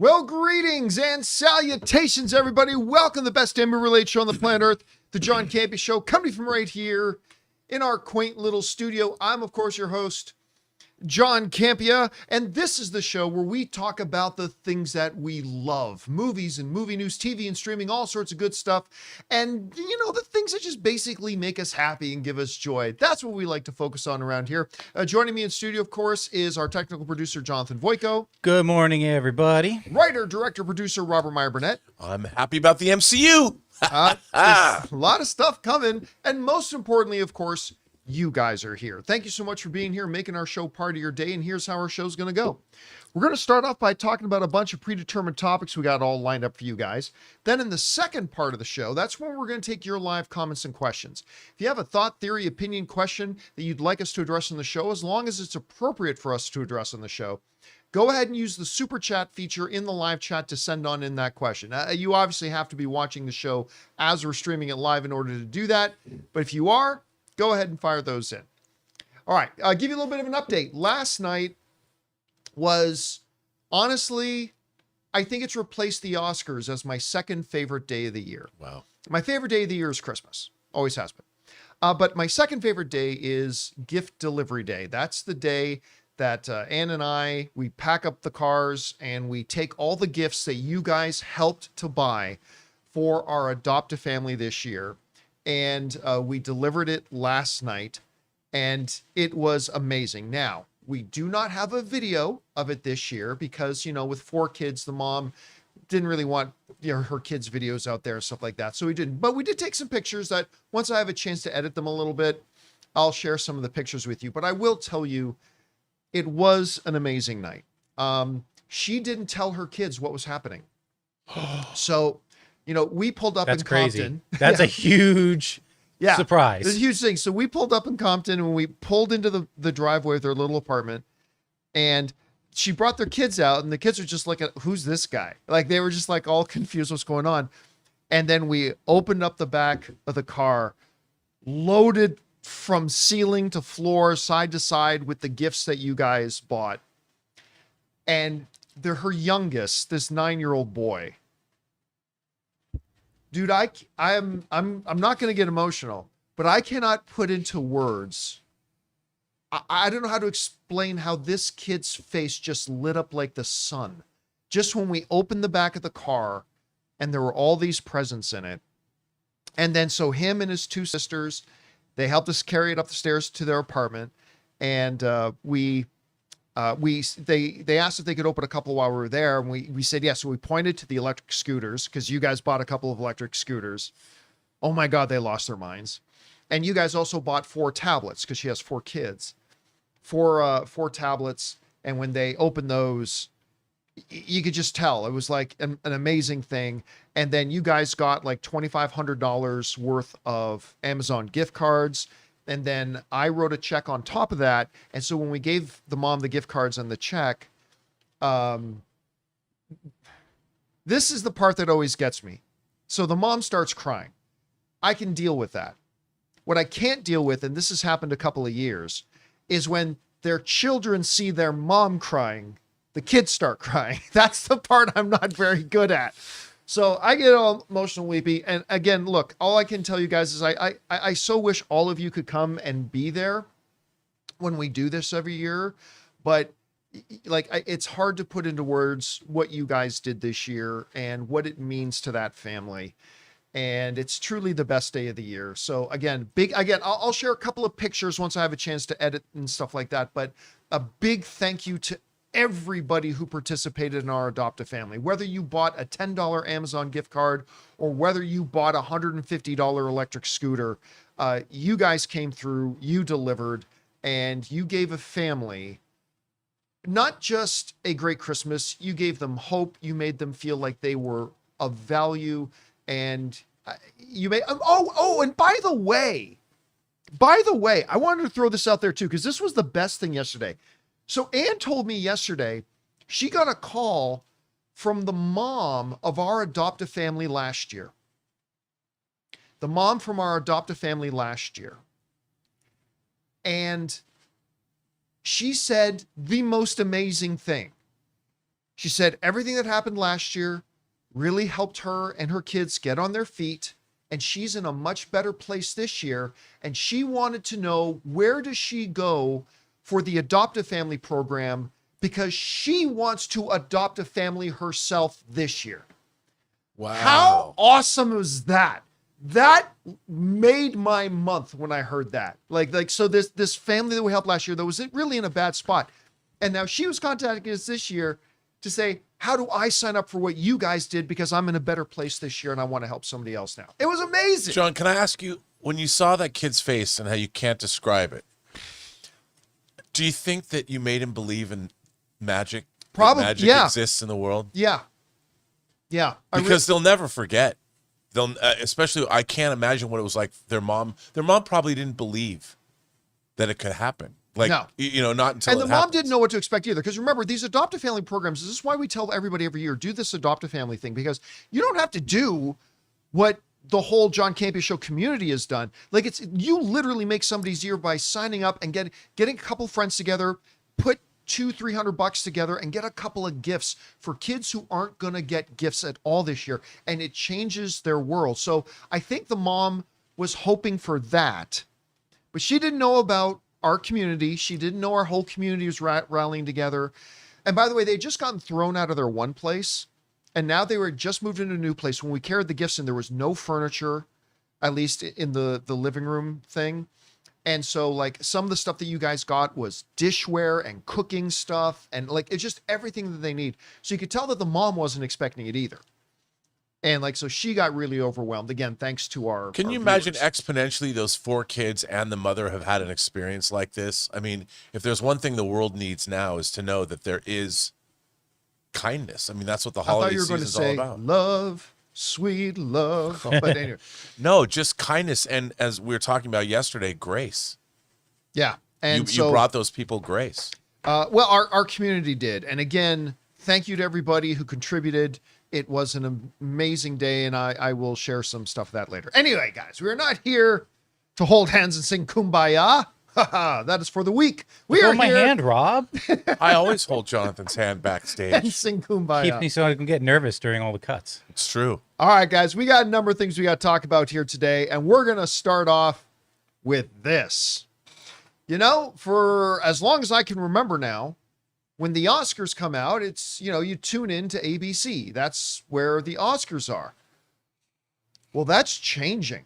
Well, greetings and salutations, everybody. Welcome to the best NBA-related show on the planet Earth, the John Campea Show, coming from right here in our quaint little studio. I'm, of course, your host, John Campea, and this is the show where we talk about the things that we love. Movies and movie news, TV and streaming, all sorts of good stuff. And, the things that just basically make us happy and give us joy. That's what we like to focus on around here. Joining me in studio, of course, is our technical producer, Jonathan Voico. Good morning, everybody. Writer, director, producer, Robert Meyer Burnett. I'm happy about the MCU. There's a lot of stuff coming. And most importantly, of course, you guys are here. Thank you so much for being here, making our show part of your day. And here's how our show's going to go. We're going to start off by talking about a bunch of predetermined topics we got all lined up for you guys. Then in the second part of the show, that's when we're going to take your live comments and questions. If you have a thought, theory, opinion, question that you'd like us to address on the show, as long as it's appropriate for us to address on the show, go ahead and use the super chat feature in the live chat to send on in that question. You obviously have to be watching the show as we're streaming it live in order to do that. But if you are, go ahead and fire those in. All right, I'll give you a little bit of an update. Last night was, honestly, I think it's replaced the Oscars as my second favorite day of the year. Wow. My favorite day of the year is Christmas. Always has been. But my second favorite day is gift delivery day. That's the day that Ann and I, we pack up the cars and we take all the gifts that you guys helped to buy for our adoptive family this year. And we delivered it last night, and it was amazing. Now, we do not have a video of it this year because, with 4 kids, the mom didn't really want her kids' videos out there and stuff like that. So we didn't. But we did take some pictures that once I have a chance to edit them a little bit, I'll share some of the pictures with you. But I will tell you, it was an amazing night. She didn't tell her kids what was happening. So... we pulled up in Compton. That's a huge surprise. It's a huge thing. So we pulled up in Compton and we pulled into the driveway of their little apartment, and she brought their kids out, and the kids were just like, who's this guy? Like, they were just like all confused what's going on. And then we opened up the back of the car, loaded from ceiling to floor, side to side with the gifts that you guys bought. And they're her youngest, this 9-year-old boy. Dude, I'm not going to get emotional, but I cannot put into words. I don't know how to explain how this kid's face just lit up like the sun. Just when we opened the back of the car and there were all these presents in it. And then so him and his 2 sisters, they helped us carry it up the stairs to their apartment. And they asked if they could open a couple while we were there, and we said yes. So we pointed to the electric scooters because you guys bought a couple of electric scooters. Oh my God, they lost their minds. And you guys also bought 4 tablets because she has 4 kids, 4 tablets. And when they opened those, you could just tell it was like an amazing thing. And then you guys got like $2,500 worth of Amazon gift cards. And then I wrote a check on top of that. And so when we gave the mom the gift cards and the check, this is the part that always gets me. So the mom starts crying. I can deal with that. What I can't deal with, and this has happened a couple of years, is when their children see their mom crying, the kids start crying. That's the part I'm not very good at. So I get all emotional, weepy. And again, look, all I can tell you guys is I so wish all of you could come and be there when we do this every year. But it's hard to put into words what you guys did this year and what it means to that family. And it's truly the best day of the year. So again, I'll share a couple of pictures once I have a chance to edit and stuff like that. But a big thank you to everybody who participated in our adoptive family, whether you bought a $10 Amazon gift card or whether you bought a $150 electric scooter, you guys came through, you delivered, and you gave a family not just a great Christmas, you gave them hope, you made them feel like they were of value, and you made, and by the way, I wanted to throw this out there too, because this was the best thing yesterday. So Ann told me yesterday she got a call from the mom of our adoptive family last year. The mom from our adoptive family last year. And she said the most amazing thing. She said everything that happened last year really helped her and her kids get on their feet. And she's in a much better place this year. And she wanted to know, where does she go for the Adopt a Family program? Because she wants to adopt a family herself this year. Wow. How awesome was that? That made my month when I heard that. So this family that we helped last year that was really in a bad spot. And now she was contacting us this year to say, how do I sign up for what you guys did? Because I'm in a better place this year and I want to help somebody else now. It was amazing. John, can I ask you, when you saw that kid's face and how you can't describe it, do you think that you made him believe in magic? Probably, that magic yeah. exists in the world? Yeah. Yeah. Because they'll never forget. They'll, especially, I can't imagine what it was like. Their mom probably didn't believe that it could happen. Like, no. Not until And the mom happens. didn't know what to expect either. Because remember, these Adopt a Family programs, this is why we tell everybody every year, do this Adopt a Family thing. Because you don't have to do what the whole John Campea Show community has done. Like, you literally make somebody's year by signing up and getting a couple friends together, put $200-300 together and get a couple of gifts for kids who aren't going to get gifts at all this year. And it changes their world. So I think the mom was hoping for that, but she didn't know about our community. She didn't know our whole community was rallying together. And by the way, they'd just gotten thrown out of their one place. And now they were just moved into a new place. When we carried the gifts in, there was no furniture, at least in the living room thing. And so like some of the stuff that you guys got was dishware and cooking stuff. And like, it's just everything that they need. So you could tell that the mom wasn't expecting it either. And like, so she got really overwhelmed again, thanks to our. Can our you imagine viewers. exponentially those 4 kids and the mother have had an experience like this? I mean, if there's one thing the world needs now is to know that there is kindness. I mean, that's what the I thought holiday you were going to season is all say about. love, sweet love. But anyway, No, just kindness. And as we were talking about yesterday, grace. yeah. And You brought those people grace. well, our community did. And again, thank you to everybody who contributed. It was an amazing day, and I will share some stuff of that later. Anyway, guys, we're not here to hold hands and sing Kumbaya. That is for the weak. We are Hold my here hand, Rob. I always hold Jonathan's hand and backstage. sing Kumbaya. Keeps me so I can get nervous during all the cuts. It's true. All right, guys, we got a number of things we got to talk about here today, and we're going to start off with this. For as long as I can remember now, when the Oscars come out, it's, you tune in to ABC. That's where the Oscars are. Well, that's changing.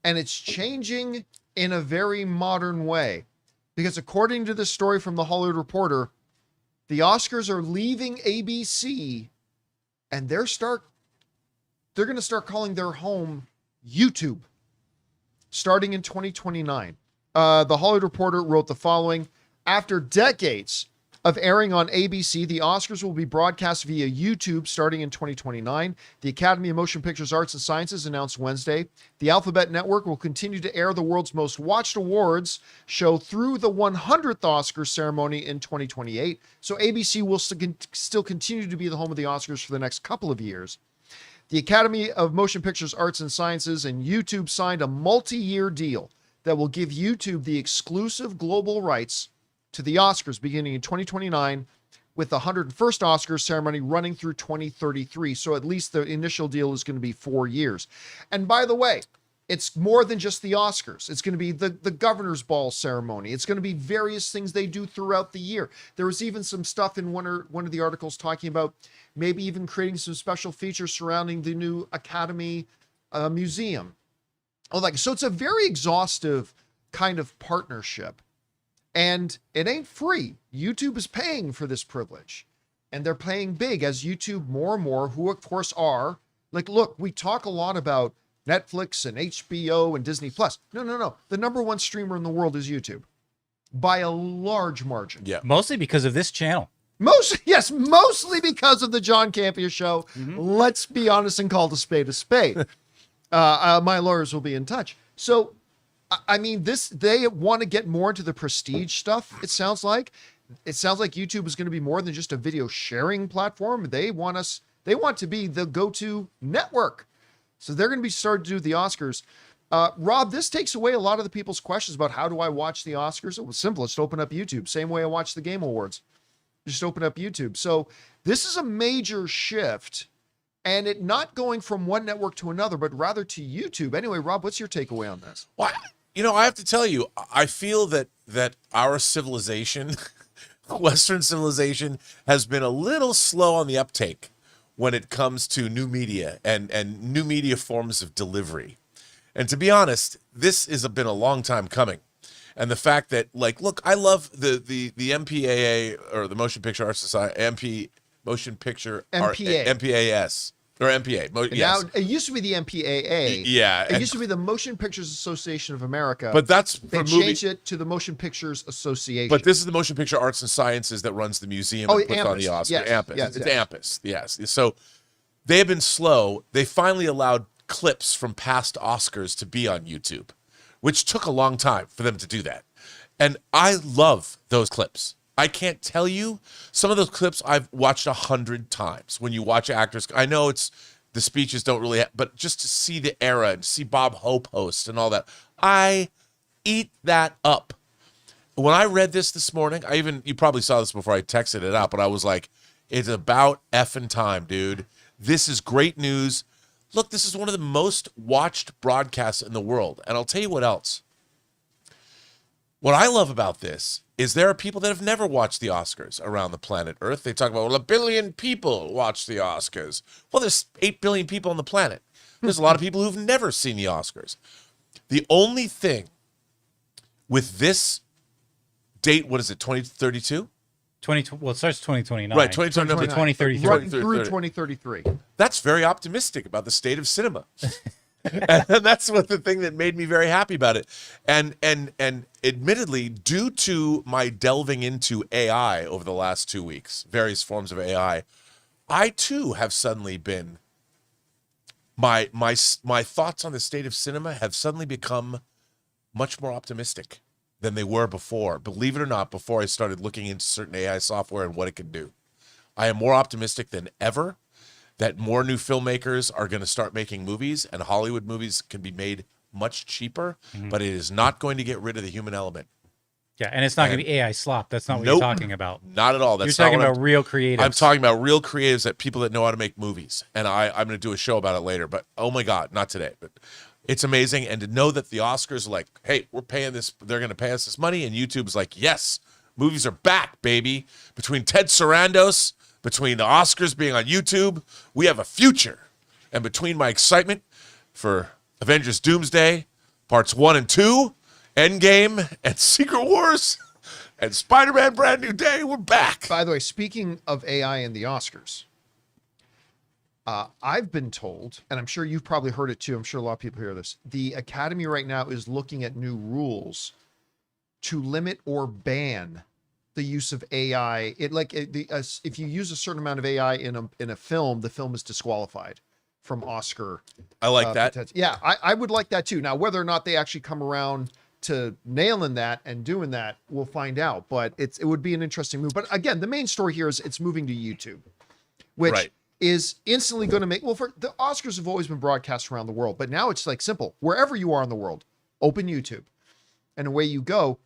And it's changing in a very modern way. Because according to this story from The Hollywood Reporter, the Oscars are leaving ABC and they're going to start calling their home YouTube starting in 2029. The Hollywood Reporter wrote the following: after decades of airing on ABC, the Oscars will be broadcast via YouTube starting in 2029. The Academy of Motion Pictures Arts and Sciences announced Wednesday. The Alphabet Network will continue to air the world's most watched awards show through the 100th Oscars ceremony in 2028. So ABC will still continue to be the home of the Oscars for the next couple of years. The Academy of Motion Pictures Arts and Sciences and YouTube signed a multi-year deal that will give YouTube the exclusive global rights to the Oscars beginning in 2029, with the 101st Oscars ceremony running through 2033. So at least the initial deal is going to be 4 years. And by the way, it's more than just the Oscars. It's going to be the governor's ball ceremony. It's going to be various things they do throughout the year. There was even some stuff in one of the articles talking about maybe even creating some special features surrounding the new Academy Museum. So it's a very exhaustive kind of partnership. And it ain't free. YouTube is paying for this privilege. And they're paying big as YouTube more and more, who of course are, look, we talk a lot about Netflix and HBO and Disney Plus. No. The number one streamer in the world is YouTube by a large margin. Yeah. Mostly because of this channel. Mostly because of the John Campea Show. Mm-hmm. Let's be honest and call a spade a spade. My lawyers will be in touch. So, I mean, they want to get more into the prestige stuff, it sounds like. It sounds like YouTube is going to be more than just a video sharing platform. They want to be the go-to network. So they're going to be starting to do the Oscars. Rob, this takes away a lot of the people's questions about how do I watch the Oscars? It was simple. Just open up YouTube. Same way I watch the Game Awards. Just open up YouTube. So this is a major shift, and it not going from one network to another, but rather to YouTube. Anyway, Rob, what's your takeaway on this? Well, I have to tell you, I feel that our civilization, Western civilization, has been a little slow on the uptake when it comes to new media and new media forms of delivery. And to be honest, this has been a long time coming. And the fact that, like, look, I love the MPAA, or the Motion Picture Arts Society, MPAS. Or MPA. Yes. Now, it used to be the MPAA. Yeah. It used to be the Motion Pictures Association of America. But that's for they changed it to the Motion Pictures Association. But this is the Motion Picture Arts and Sciences that runs the museum and puts on the Oscars. Yes. AMPAS. Yes, It's yes. AMPAS. Yes. So they have been slow. They finally allowed clips from past Oscars to be on YouTube, which took a long time for them to do that. And I love those clips. I can't tell you, some of those clips I've watched 100 times. When you watch actors, I know it's the speeches don't really, but just to see the era and see Bob Hope host and all that, I eat that up. When I read this morning, you probably saw this before I texted it out, but I was like, it's about effing time, dude. This is great news. Look, this is one of the most watched broadcasts in the world. And I'll tell you what else. What I love about this is there are people that have never watched the Oscars around the planet Earth. They talk about, well, 1 billion people watch the Oscars. Well, there's 8 billion people on the planet. There's a lot of people who've never seen the Oscars. The only thing with this date, what is it, 2032? Well, it starts 2029. Right, 2029. To 2033. Running through 2033. That's very optimistic about the state of cinema. And that's what the thing that made me very happy about it. And admittedly, due to my delving into AI over the last 2 weeks, various forms of AI, I too have suddenly been, my thoughts on the state of cinema have suddenly become much more optimistic than they were before. Believe it or not, before I started looking into certain AI software and what it can do. I am more optimistic than ever that more new filmmakers are going to start making movies, and Hollywood movies can be made much cheaper, but it is not going to get rid of the human element. Yeah, and it's not going to be AI slop. That's not what Nope. you're talking about. Not at all. You're That's talking not what about real creatives. I'm talking about real creatives, that people that know how to make movies. And I'm going to do a show about it later, but oh my God, not today. But it's amazing. And to know that the Oscars are like, hey, we're paying this, they're going to pay us this money. And YouTube's like, yes, movies are back, baby. Between Ted Sarandos, between the Oscars being on YouTube, we have a future. And between my excitement for Avengers Doomsday, Parts 1 and 2, Endgame, and Secret Wars, and Spider-Man Brand New Day, we're back. By the way, speaking of AI and the Oscars, I've been told, and I'm sure you've probably heard it too, I'm sure a lot of people hear this, the Academy right now is looking at new rules to limit or ban the use of AI. If you use a certain amount of AI in a film, the film is disqualified from Oscar. I like that. potential. Yeah, I would like that too. Now, whether or not they actually come around to nailing that and doing that, we'll find out. But it would be an interesting move. But again, the main story here is it's moving to YouTube, which Right. is instantly going to make, for the Oscars have always been broadcast around the world, but now it's like simple. Wherever you are in the world, open YouTube and away you go.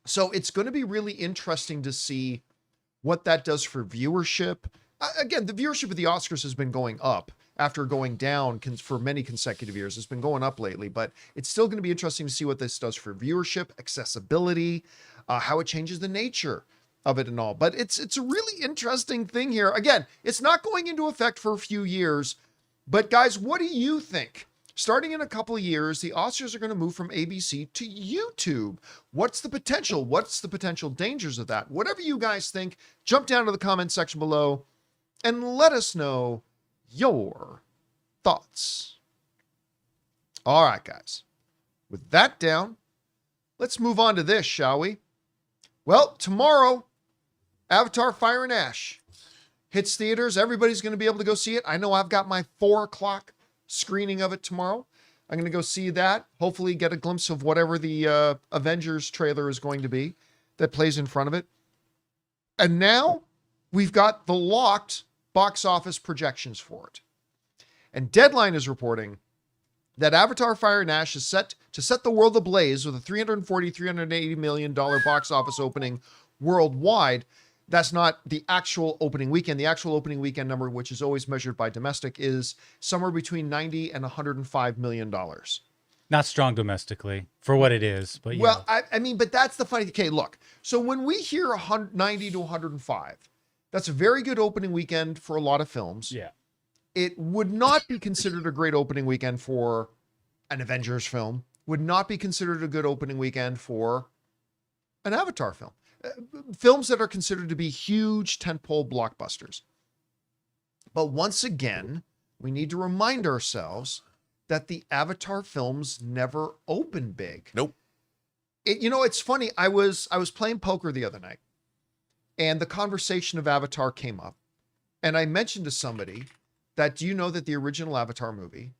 So it's going to be really interesting to see what that does for viewership. Again, the viewership of the Oscars has been going up after going down for many consecutive years. It's been going up lately, but it's still going to be interesting to see what this does for viewership, accessibility, how it changes the nature of it and all. But it's a really interesting thing here. Again, it's not going into effect for a few years, but guys, what do you think? Starting in a couple of years, the Oscars are going to move from ABC to YouTube. What's the potential? What's the potential dangers of that? Whatever you guys think, jump down to the comment section below and let us know your thoughts. All right, guys. With that down, let's move on to this, shall we? Well, tomorrow, Avatar Fire and Ash hits theaters. Everybody's going to be able to go see it. I know I've got my 4 o'clock screening of it tomorrow. I'm going to go see that. Hopefully get a glimpse of whatever the Avengers trailer is going to be that plays in front of it. And now we've got the locked box office projections for it. And Deadline is reporting that Avatar Fire and Ash is set to set the world ablaze with a $380 million box office opening worldwide. That's not the actual opening weekend. The actual opening weekend number, which is always measured by domestic, is somewhere between 90 and $105 million. Not strong domestically for what it is, but yeah. Well, I mean, but that's the funny. Okay, look. So when we hear 90 to 105, that's a very good opening weekend for a lot of films. Yeah. It would not be considered a great opening weekend for an Avengers film. Would not be considered a good opening weekend for an Avatar film. Films that are considered to be huge tentpole blockbusters. But once again, we need to remind ourselves that the Avatar films never open big. Nope. It's funny. I was playing poker the other night, and the conversation of Avatar came up, and I mentioned to somebody that, do you know that the original Avatar movie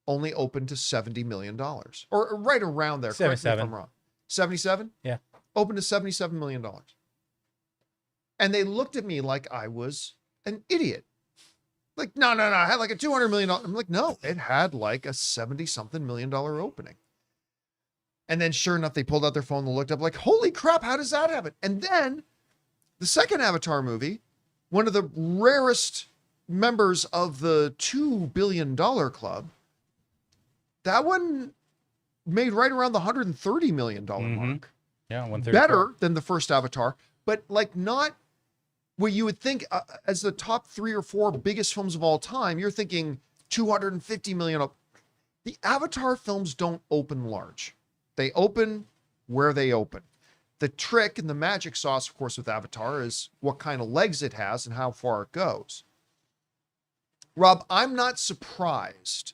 only opened to $70 million, or right around there? Correct me if I'm wrong. 77? Yeah. Opened to $77 million. And they looked at me like I was an idiot. Like, no, I had like a $200 million. I'm like, no, it had like a 70-something million dollar opening. And then sure enough, they pulled out their phone and looked up like, holy crap, how does that happen? And then the second Avatar movie, one of the rarest members of the $2 billion club, that one made right around the $130 million mark. Yeah, 134. Better than the first Avatar, but like not what you would think as the top 3 or 4 biggest films of all time. You're thinking 250 million. The Avatar films don't open large. They open where they open. The trick and the magic sauce, of course, with Avatar is what kind of legs it has and how far it goes. Rob, I'm not surprised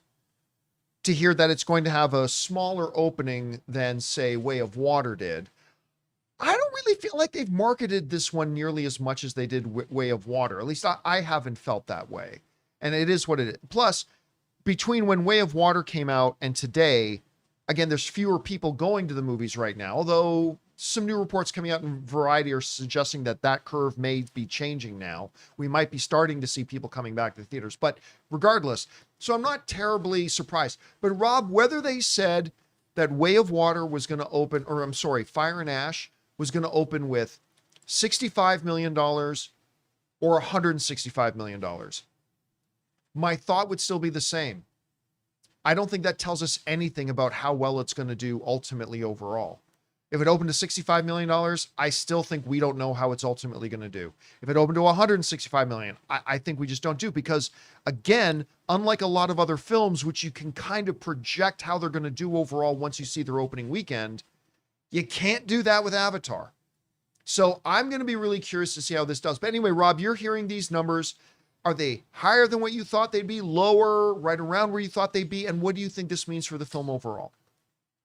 to hear that it's going to have a smaller opening than, say, Way of Water did. I don't really feel like they've marketed this one nearly as much as they did Way of Water. At least I haven't felt that way. And it is what it is. Plus, between when Way of Water came out and today, again, there's fewer people going to the movies right now, although some new reports coming out in Variety are suggesting that that curve may be changing now. We might be starting to see people coming back to the theaters. But regardless, so I'm not terribly surprised. But Rob, whether they said that Way of Water was going to open, or I'm sorry, Fire and Ash was going to open with $65 million or $165 million, my thought would still be the same. I don't think that tells us anything about how well it's going to do ultimately overall. If it opened to $65 million, I still think we don't know how it's ultimately going to do. If it opened to $165 million, I think we just don't do, because again, unlike a lot of other films, which you can kind of project how they're going to do overall once you see their opening weekend, you can't do that with Avatar. So I'm going to be really curious to see how this does. But anyway, Rob, you're hearing these numbers. Are they higher than what you thought they'd be, lower, right around where you thought they'd be? And what do you think this means for the film overall?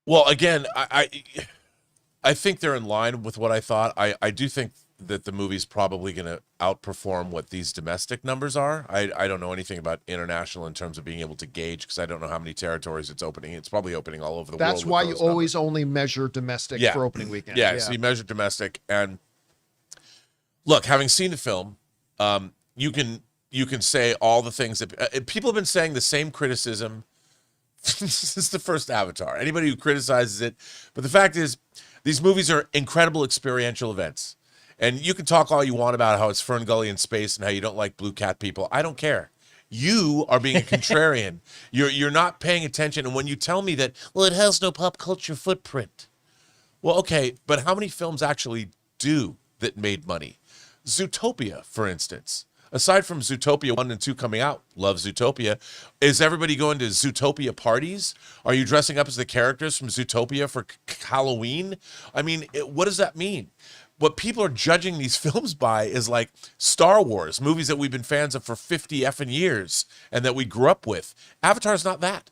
Well, again, I think they're in line with what I thought. I do think that the movie's probably going to outperform what these domestic numbers are. I don't know anything about international in terms of being able to gauge, because I don't know how many territories it's opening. It's probably opening all over the world. That's why you always only measure domestic for opening weekend. Yeah, so you measure domestic. And look, having seen the film, you can say all the things that people have been saying, the same criticism since the first Avatar. Anybody who criticizes it. But the fact is, these movies are incredible experiential events. And you can talk all you want about how it's Fern Gully in space and how you don't like blue cat people. I don't care. You are being a contrarian. You're not paying attention. And when you tell me that, well, it has no pop culture footprint. Well, okay, but how many films actually do that made money? Zootopia, for instance. Aside from Zootopia 1 and 2 coming out, love Zootopia. Is everybody going to Zootopia parties? Are you dressing up as the characters from Zootopia for Halloween? I mean, what does that mean? What people are judging these films by is like Star Wars, movies that we've been fans of for 50 effing years and that we grew up with. Avatar's not that.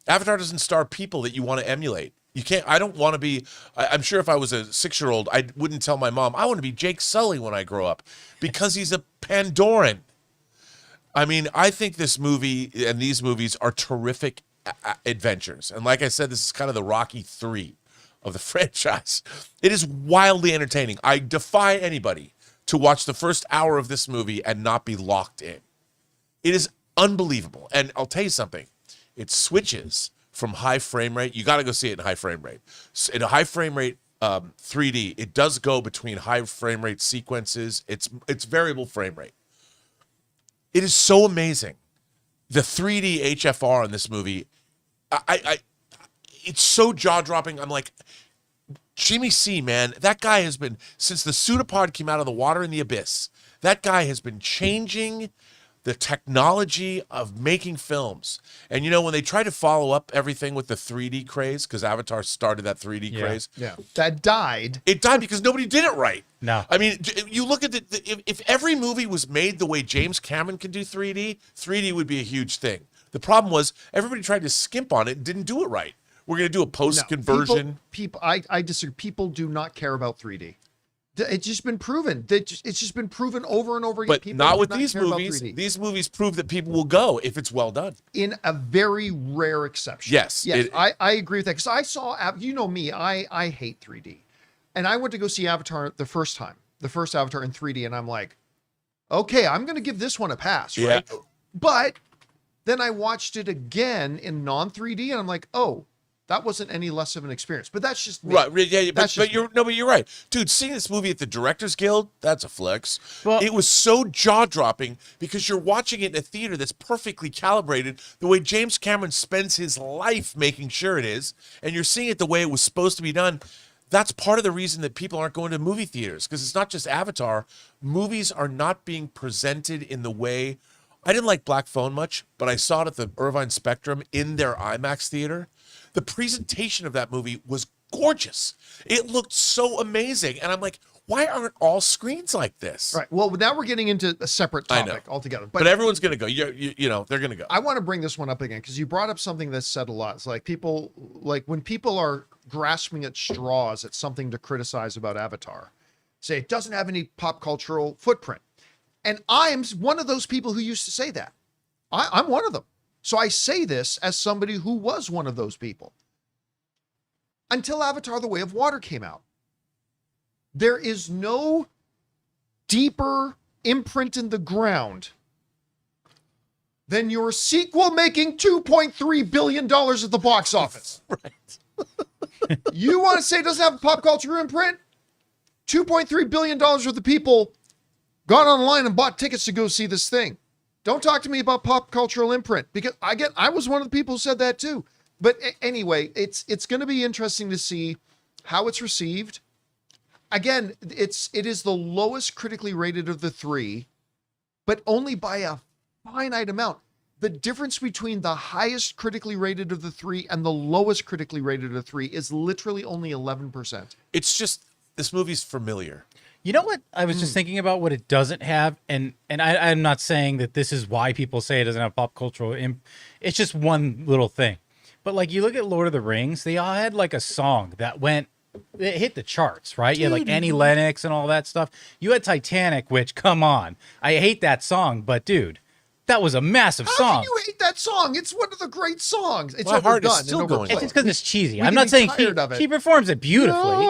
Avatar doesn't star people that you want to emulate. You can't, I don't want to be, I'm sure if I was a 6-year-old, I wouldn't tell my mom, I want to be Jake Sully when I grow up, because he's a Pandoran. I mean, I think this movie and these movies are terrific adventures. And like I said, this is kind of the Rocky 3 of the franchise. It is wildly entertaining. I defy anybody to watch the first hour of this movie and not be locked in. It is unbelievable. And I'll tell you something. It switches from high frame rate. You got to go see it in high frame rate. In a high frame rate 3D, it does go between high frame rate sequences. It's variable frame rate. It is so amazing. The 3D HFR in this movie, it's so jaw dropping. I'm like, Jimmy C, man, that guy has been, since the pseudopod came out of the water in the abyss, that guy has been changing the technology of making films. And you know, when they try to follow up everything with the 3D craze, because Avatar started that 3D craze. Yeah. That died. It died because nobody did it right. No. I mean, you look at if every movie was made the way James Cameron can do 3D, 3D would be a huge thing. The problem was everybody tried to skimp on it and didn't do it right. We're going to do a post-conversion. People, I disagree. People do not care about 3D. It's just been proven. It's just been proven over and over again. But People not do with not these care about movies. 3D. These movies prove that people will go if it's well done. In a very rare exception. Yes. I agree with that. Because I saw, you know me, I hate 3D. And I went to go see Avatar the first Avatar in 3D. And I'm like, okay, I'm going to give this one a pass, right? Yeah. But then I watched it again in non-3D. And I'm like, oh, that wasn't any less of an experience. But that's just me. Right. Yeah, That's but just you're right. Dude, seeing this movie at the Directors Guild, that's a flex. Well- it was so jaw-dropping because you're watching it in a theater that's perfectly calibrated the way James Cameron spends his life making sure it is, and you're seeing it the way it was supposed to be done. That's part of the reason that people aren't going to movie theaters, because it's not just Avatar. Movies are not being presented in the way. I didn't like Black Phone much, but I saw it at the Irvine Spectrum in their IMAX theater. The presentation of that movie was gorgeous. It looked so amazing. And I'm like, why aren't all screens like this? Right. Well, now we're getting into a separate I know. topic altogether. But everyone's going to go. You know, they're going to go. I want to bring this one up again because you brought up something that's said a lot. It's like when people are grasping at straws at something to criticize about Avatar, say it doesn't have any pop cultural footprint. And I am one of those people who used to say that. I'm one of them. So I say this as somebody who was one of those people. Until Avatar: The Way of Water came out, there is no deeper imprint in the ground than your sequel making $2.3 billion at the box office. Right. You want to say it doesn't have a pop culture imprint? $2.3 billion worth of people got online and bought tickets to go see this thing. Don't talk to me about pop cultural imprint, because I was one of the people who said that too. But anyway, it's going to be interesting to see how it's received. Again, it is the lowest critically rated of the three, but only by a finite amount. The difference between the highest critically rated of the three and the lowest critically rated of the three is literally only 11%. It's just, this movie's familiar. You know what? I was just thinking about what it doesn't have, and I'm not saying that this is why people say it doesn't have pop cultural. It's just one little thing. But like you look at Lord of the Rings, they all had like a song that it hit the charts, right? You had like Annie Lennox and all that stuff. You had Titanic, which, come on, I hate that song, but dude, that was a massive How song. can you hate that song? It's one of the great songs. It's My heart is overdone still and going overplayed. on. It's because it's cheesy. We I'm can not be saying tired of it. he performs it beautifully,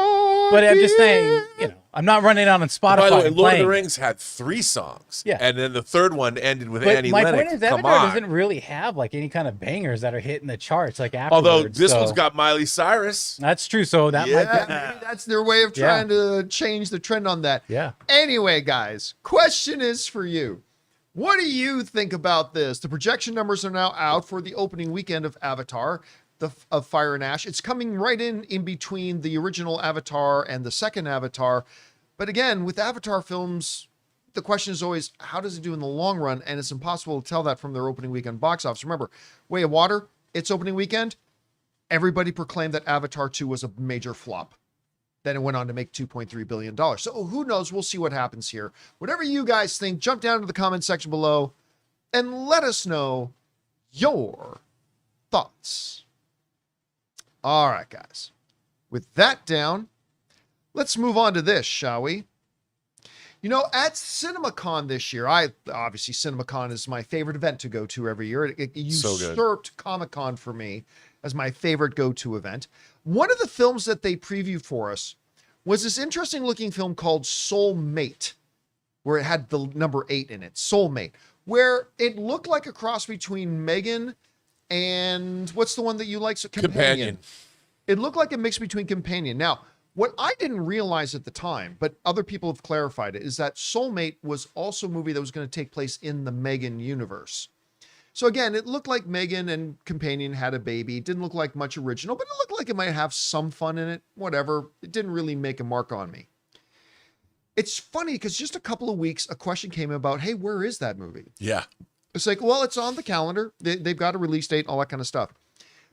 but I'm just saying, I'm not running it on Spotify. By the way, and Lord of playing the it. Rings had 3 songs. Yeah. And then the third one ended with But Annie my Lennox. point is, Come Avatar on. doesn't really have like any kind of bangers that are hitting the charts like afterwards. Although this so- one's got Miley Cyrus. That's true. So that might be. Maybe that's their way of trying to change the trend on that. Yeah. Anyway, guys, question is for you. What do you think about this? The projection numbers are now out for the opening weekend of Avatar, of Fire and Ash. It's coming right in between the original Avatar and the second Avatar. But again, with Avatar films, the question is always, how does it do in the long run? And it's impossible to tell that from their opening weekend box office. Remember, Way of Water, its opening weekend, everybody proclaimed that Avatar 2 was a major flop. Then it went on to make $2.3 billion. So who knows? We'll see what happens here. Whatever you guys think, jump down to the comment section below and let us know your thoughts. All right, guys. With that down, let's move on to this, shall we? You know, at CinemaCon this year, obviously CinemaCon is my favorite event to go to every year. It So good. usurped Comic-Con for me as my favorite go-to event. One of the films that they previewed for us was this interesting looking film called Soulmate, where it had the number 8 in it, Soulmate, where it looked like a cross between Megan and what's the one that you like? So Companion. It looked like a mix between Companion. Now, What I didn't realize at the time, but other people have clarified it, is that Soulmate was also a movie that was going to take place in the Megan universe. So again, it looked like Megan and Companion had a baby. It didn't look like much original, but it looked like it might have some fun in it. Whatever. It didn't really make a mark on me. It's funny because just a couple of weeks, a question came about, hey, where is that movie? Yeah. It's like, well, it's on the calendar. They've got a release date, all that kind of stuff.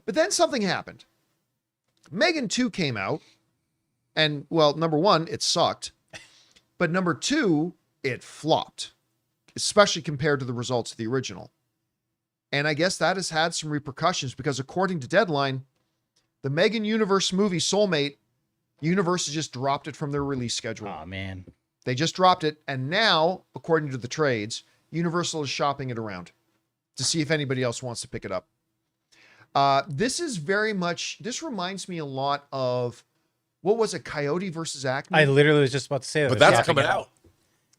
But then something happened. Megan 2 came out. And, well, number one, it sucked. But number two, it flopped, especially compared to the results of the original. And I guess that has had some repercussions because according to Deadline, the Megan Universe movie Soulmate, Universal just dropped it from their release schedule. Oh, man. They just dropped it. And now, according to the trades, Universal is shopping it around to see if anybody else wants to pick it up. This reminds me a lot of, what was it, Coyote versus Acme? I literally was just about to say that. But that's coming out.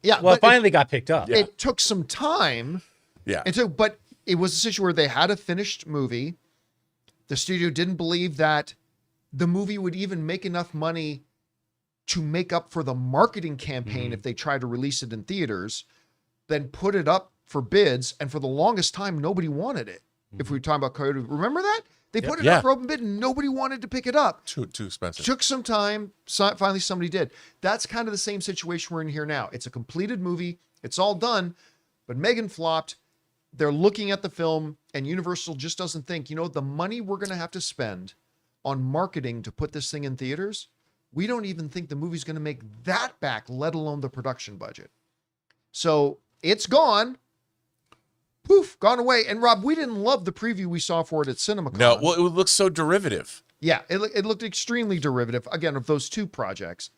Yeah. Well, it finally got picked up. It took some time. Yeah. But it was a situation where they had a finished movie. The studio didn't believe that the movie would even make enough money to make up for the marketing campaign if they tried to release it in theaters, then put it up for bids. And for the longest time, nobody wanted it. If we were talking about Coyote, remember that? They put it up for open bid and nobody wanted to pick it up. Too expensive. Took some time. Finally, somebody did. That's kind of the same situation we're in here now. It's a completed movie. It's all done. But Megan flopped. They're looking at the film and Universal just doesn't think, the money we're going to have to spend on marketing to put this thing in theaters, we don't even think the movie's going to make that back, let alone the production budget. So it's gone. Poof, gone away. And Rob, we didn't love the preview we saw for it at CinemaCon. No, well, it looks so derivative. Yeah, it looked extremely derivative, again, of those two projects.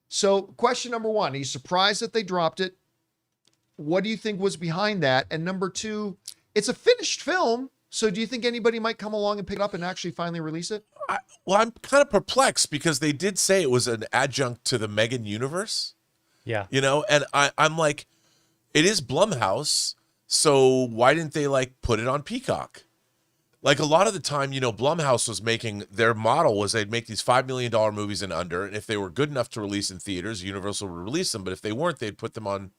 So question number one, are you surprised that they dropped it? What do you think was behind that? And number two, it's a finished film. So do you think anybody might come along and pick it up and actually finally release it? I'm kind of perplexed because they did say it was an adjunct to the Megan universe. Yeah. And I'm like, it is Blumhouse. So why didn't they put it on Peacock? A lot of the time, Blumhouse was making, their model was they'd make these $5 million movies and under. And if they were good enough to release in theaters, Universal would release them. But if they weren't, they'd put them on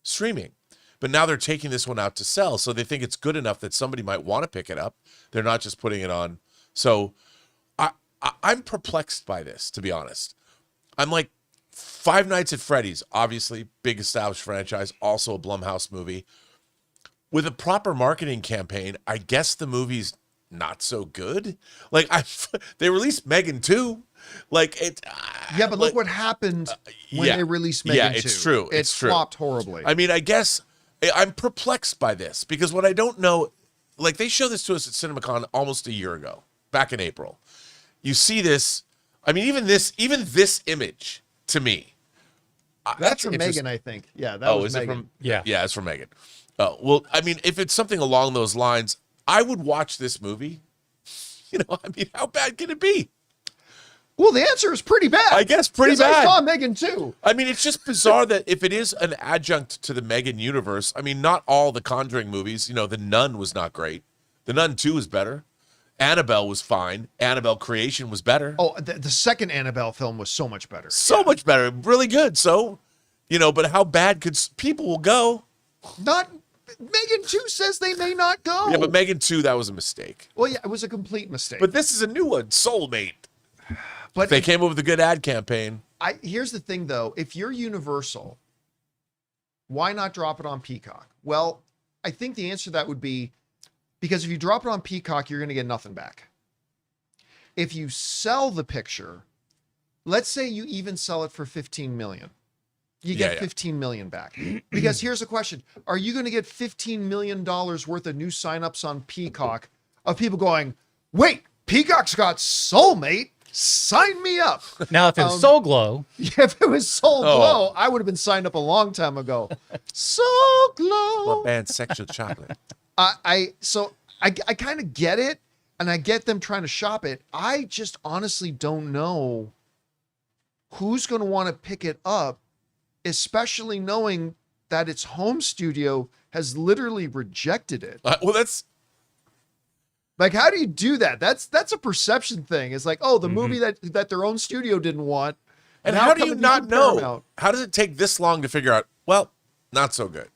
streaming. But now they're taking this one out to sell. So they think it's good enough that somebody might want to pick it up. They're not just putting it on. So I'm perplexed by this, to be honest. I'm like, Five Nights at Freddy's, obviously big established franchise, also a Blumhouse movie. With a proper marketing campaign, I guess the movie's not so good. They released Megan 2. Yeah, but look what happened when they released Megan 2. Yeah, it's true. It flopped horribly. I mean, I guess I'm perplexed by this because what I don't know, they showed this to us at CinemaCon almost a year ago, back in April. You see this, I mean, even this image to me. That's from Megan, I think. Yeah, that was Megan. It from? Yeah, it's from Megan. Well, I mean, if it's something along those lines, I would watch this movie. I mean, how bad can it be? Well, the answer is pretty bad. I guess pretty bad. I saw Megan too. I mean, it's just bizarre that if it is an adjunct to the Megan universe, I mean, not all the Conjuring movies, The Nun was not great. The Nun 2 is better. Annabelle was fine. Annabelle Creation was better. Oh, the second Annabelle film was so much better. So much better. Really good. So, but how bad could people will go? Not Megan 2 says they may not go. Yeah, but Megan 2, that was a mistake. Well, yeah, it was a complete mistake. But this is a new one, Soulmate. But they came up with a good ad campaign. Here's the thing, though. If you're Universal, why not drop it on Peacock? Well, I think the answer to that would be because if you drop it on Peacock, you're going to get nothing back. If you sell the picture, let's say you even sell it for $15 million. You get $15 million back. Because here's the question. Are you going to get $15 million worth of new signups on Peacock of people going, wait, Peacock's got Soulmate? Sign me up. Now, if it's Soul Glow. If it was Soul Glow, I would have been signed up a long time ago. Soul Glow. What band? Sexual Chocolate. I kind of get it, and I get them trying to shop it. I just honestly don't know who's going to want to pick it up, especially knowing that its home studio has literally rejected it. Well, that's Like, how do you do that? That's a perception thing. It's like, oh, the Mm-hmm. movie that their own studio didn't want. And now how do you coming not from know? Paramount. How does it take this long to figure out? Well, not so good.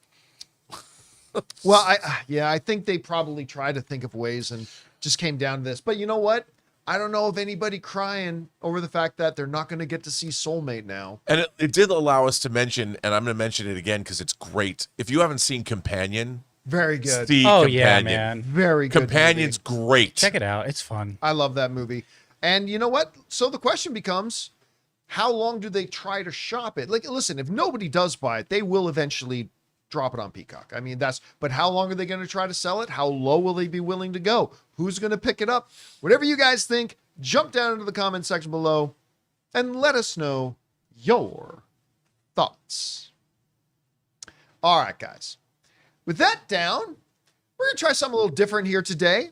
Well, I think they probably tried to think of ways and just came down to this. But you know what? I don't know of anybody crying over the fact that they're not going to get to see Soulmate now. And it did allow us to mention, and I'm going to mention it again because it's great. If you haven't seen Companion, Very good. see Oh Companion. yeah, man. Very good. Companion's movie. great. Check it out. It's fun. I love that movie. And you know what? So the question becomes, how long do they try to shop it? Like, listen, if nobody does buy it, they will eventually drop it on Peacock. I mean, but how long are they going to try to sell it? How low will they be willing to go? Who's going to pick it up? Whatever you guys think, jump down into the comment section below and let us know your thoughts. All right, guys. With that down, we're going to try something a little different here today.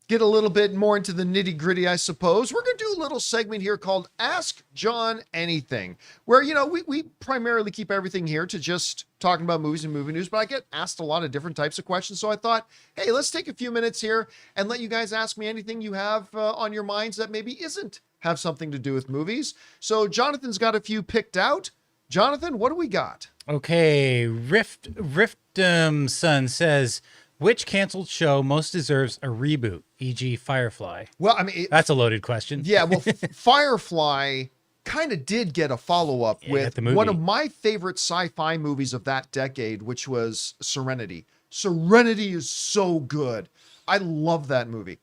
Get a little bit more into the nitty gritty, I suppose. We're going to do a little segment here called Ask John Anything, where, we primarily keep everything here to just talking about movies and movie news, but I get asked a lot of different types of questions. So I thought, hey, let's take a few minutes here and let you guys ask me anything you have on your minds that maybe isn't have something to do with movies. So Jonathan's got a few picked out. Jonathan, what do we got? Okay, Rift'em Son says, which canceled show most deserves a reboot, e.g. Firefly? Well, I mean, That's a loaded question. yeah, well, Firefly kind of did get a follow-up with the movie. one of my favorite sci-fi movies of that decade, which was Serenity. Serenity is so good. I love that movie.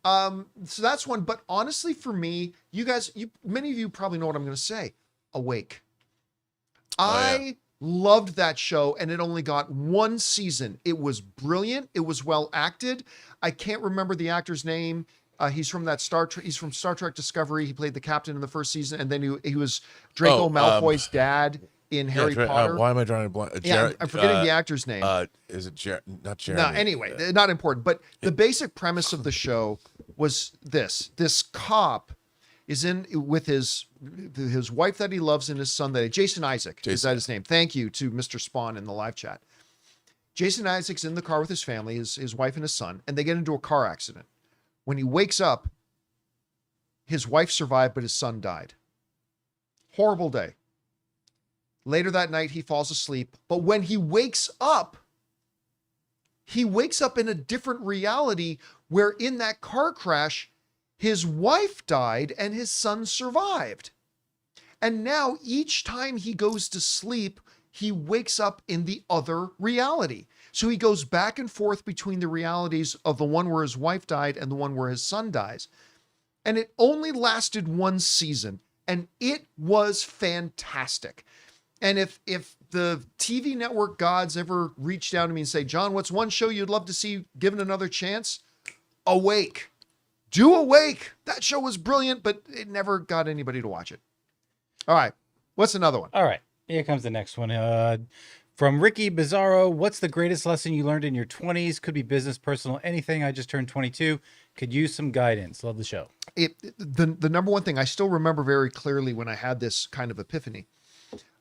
So that's one. But honestly, for me, many of you probably know what I'm going to say. Awake. I loved that show, and it only got one season. It was brilliant. It was well acted. I can't remember the actor's name. He's from that Star Trek. He's from Star Trek Discovery. He played the captain in the first season, and then he was Draco Malfoy's dad in Harry Potter. Why am I drawing a blank? I'm forgetting the actor's name. Is it not Jeremy? No, anyway, not important. But the basic premise of the show was this: this cop is in with his wife that he loves and his son that Jason Isaac is that his name. Thank you to Mr. Spawn in the live chat. Jason Isaac's in the car with his family, his wife and his son, and they get into a car accident. When he wakes up, his wife survived, but his son died. Horrible day. Later that night, he falls asleep, but when he wakes up in a different reality where in that car crash, his wife died and his son survived. And now each time he goes to sleep, he wakes up in the other reality. So he goes back and forth between the realities of the one where his wife died and the one where his son dies. And it only lasted one season, and it was fantastic. And if the TV network gods ever reach down to me and say, John, what's one show you'd love to see given another chance? Awake. Do Awake. That show was brilliant, but it never got anybody to watch it. All right. What's another one? All right. Here comes the next one. From Ricky Bizarro, what's the greatest lesson you learned in your 20s? Could be business, personal, anything. I just turned 22. Could use some guidance. Love the show. The number one thing I still remember very clearly when I had this kind of epiphany,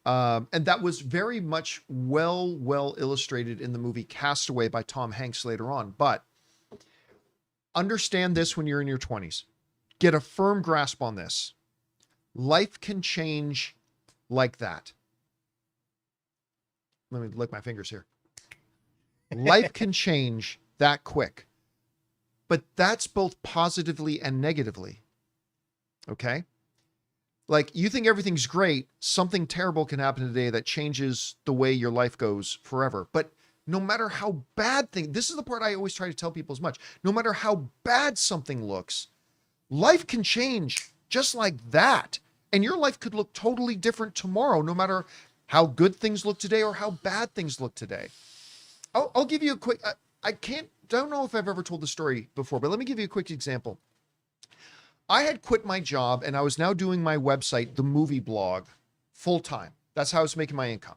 and that was very much well illustrated in the movie Castaway by Tom Hanks later on. But understand this when you're in your 20s. Get a firm grasp on this. Life can change like that. Let me lick my fingers here. Life can change that quick. But that's both positively and negatively. Okay? Like, you think everything's great, something terrible can happen today that changes the way your life goes forever. But no matter how bad this is the part I always try to tell people as much. No matter how bad something looks, life can change just like that. And your life could look totally different tomorrow, no matter how good things look today or how bad things look today. I'll give you a quick, don't know if I've ever told the story before, but let me give you a quick example. I had quit my job and I was now doing my website, the movie blog, full time. That's how I was making my income.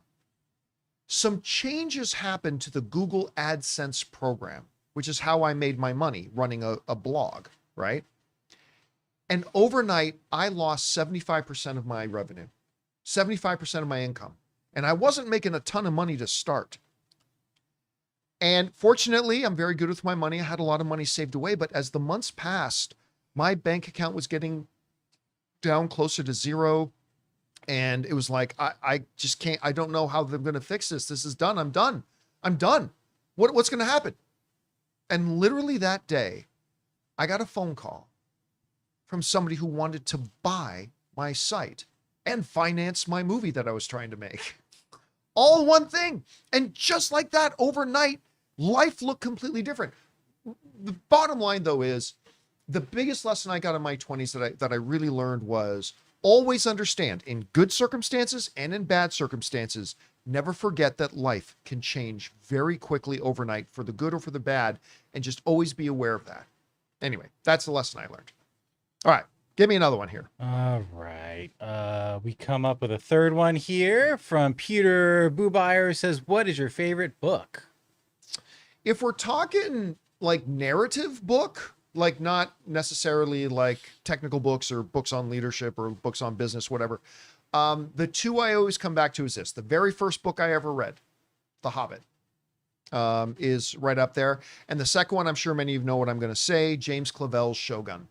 Some changes happened to the Google AdSense program, which is how I made my money running a blog, right? And overnight, I lost 75% of my revenue, 75% of my income. And I wasn't making a ton of money to start. And fortunately, I'm very good with my money. I had a lot of money saved away, but as the months passed, my bank account was getting down closer to zero. And it was like, I just can't, I don't know how they're going to fix this. This is done. I'm done. I'm done. What's going to happen? And literally that day, I got a phone call from somebody who wanted to buy my site and finance my movie that I was trying to make. All one thing. And just like that, overnight, life looked completely different. The bottom line, though, is the biggest lesson I got in my 20s that I really learned was always understand, in good circumstances and in bad circumstances, never forget that life can change very quickly overnight for the good or for the bad, and just always be aware of that. Anyway, that's the lesson I learned. All right, give me another one here. All right. We come up with a third one here from Peter Bubeyer, who says, what is your favorite book? If we're talking like narrative book, like not necessarily like technical books or books on leadership or books on business, whatever. The two I always come back to is this. The very first book I ever read, The Hobbit, is right up there. And the second one, I'm sure many of you know what I'm going to say, James Clavell's Shogun,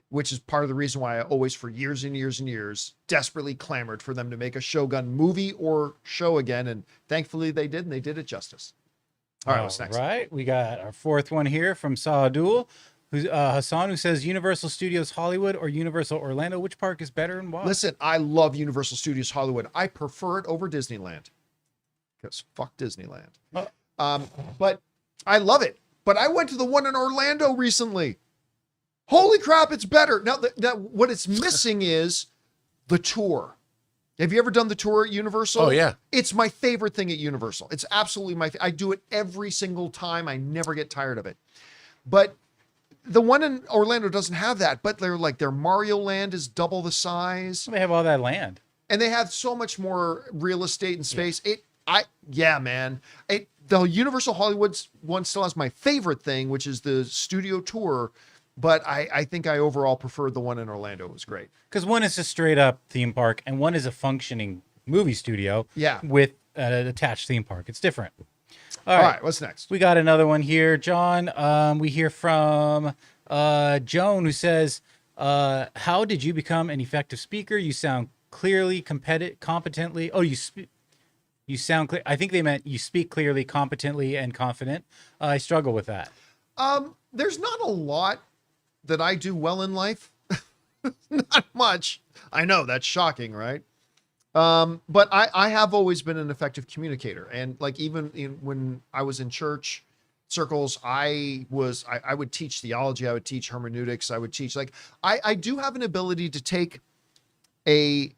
which is part of the reason why I always, for years and years and years, desperately clamored for them to make a Shogun movie or show again. And thankfully they did, and they did it justice. All right, what's next? All right. We got our fourth one here from Saadul. Hassan, who says Universal Studios Hollywood or Universal Orlando, which park is better and why? Listen, I love Universal Studios Hollywood. I prefer it over Disneyland because fuck Disneyland. But I love it. But I went to the one in Orlando recently. Holy crap, it's better. Now, what it's missing is the tour. Have you ever done the tour at Universal? Oh, yeah. It's my favorite thing at Universal. It's absolutely I do it every single time. I never get tired of it. But the one in Orlando doesn't have that, but their Mario Land is double the size. They have all that land. And they have so much more real estate and space. Man. The Universal Hollywood one still has my favorite thing, which is the studio tour. But I think I overall preferred the one in Orlando. It was great. Because one is a straight up theme park and one is a functioning movie studio with an attached theme park. It's different. All right, what's next? We got another one here, John. We hear from Joan, who says, how did you become an effective speaker? You sound clearly, competently. Oh, you sound clear. I think they meant you speak clearly, competently, and confident. I struggle with that. There's not a lot that I do well in life. Not much. I know that's shocking, right? But I have always been an effective communicator. And like, even when I was in church circles, I would teach theology. I would teach hermeneutics. I would teach, I do have an ability to take a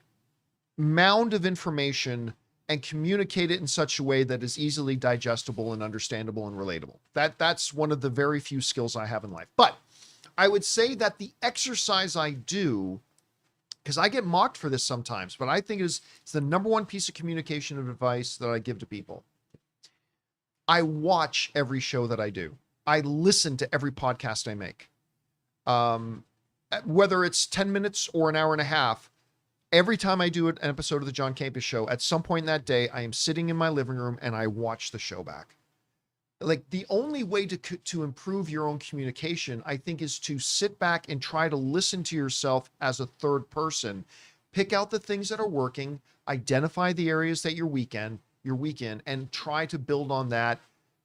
mound of information and communicate it in such a way that is easily digestible and understandable and relatable. That's one of the very few skills I have in life. But I would say that the exercise I do, because I get mocked for this sometimes, but I think it's the number one piece of communication and advice that I give to people. I watch every show that I do. I listen to every podcast I make. Whether it's 10 minutes or an hour and a half, every time I do an episode of the John Campea Show, at some point in that day, I am sitting in my living room and I watch the show back. Like, the only way to improve your own communication, I think, is to sit back and try to listen to yourself as a third person, pick out the things that are working, identify the areas that you're weak in, and try to build on that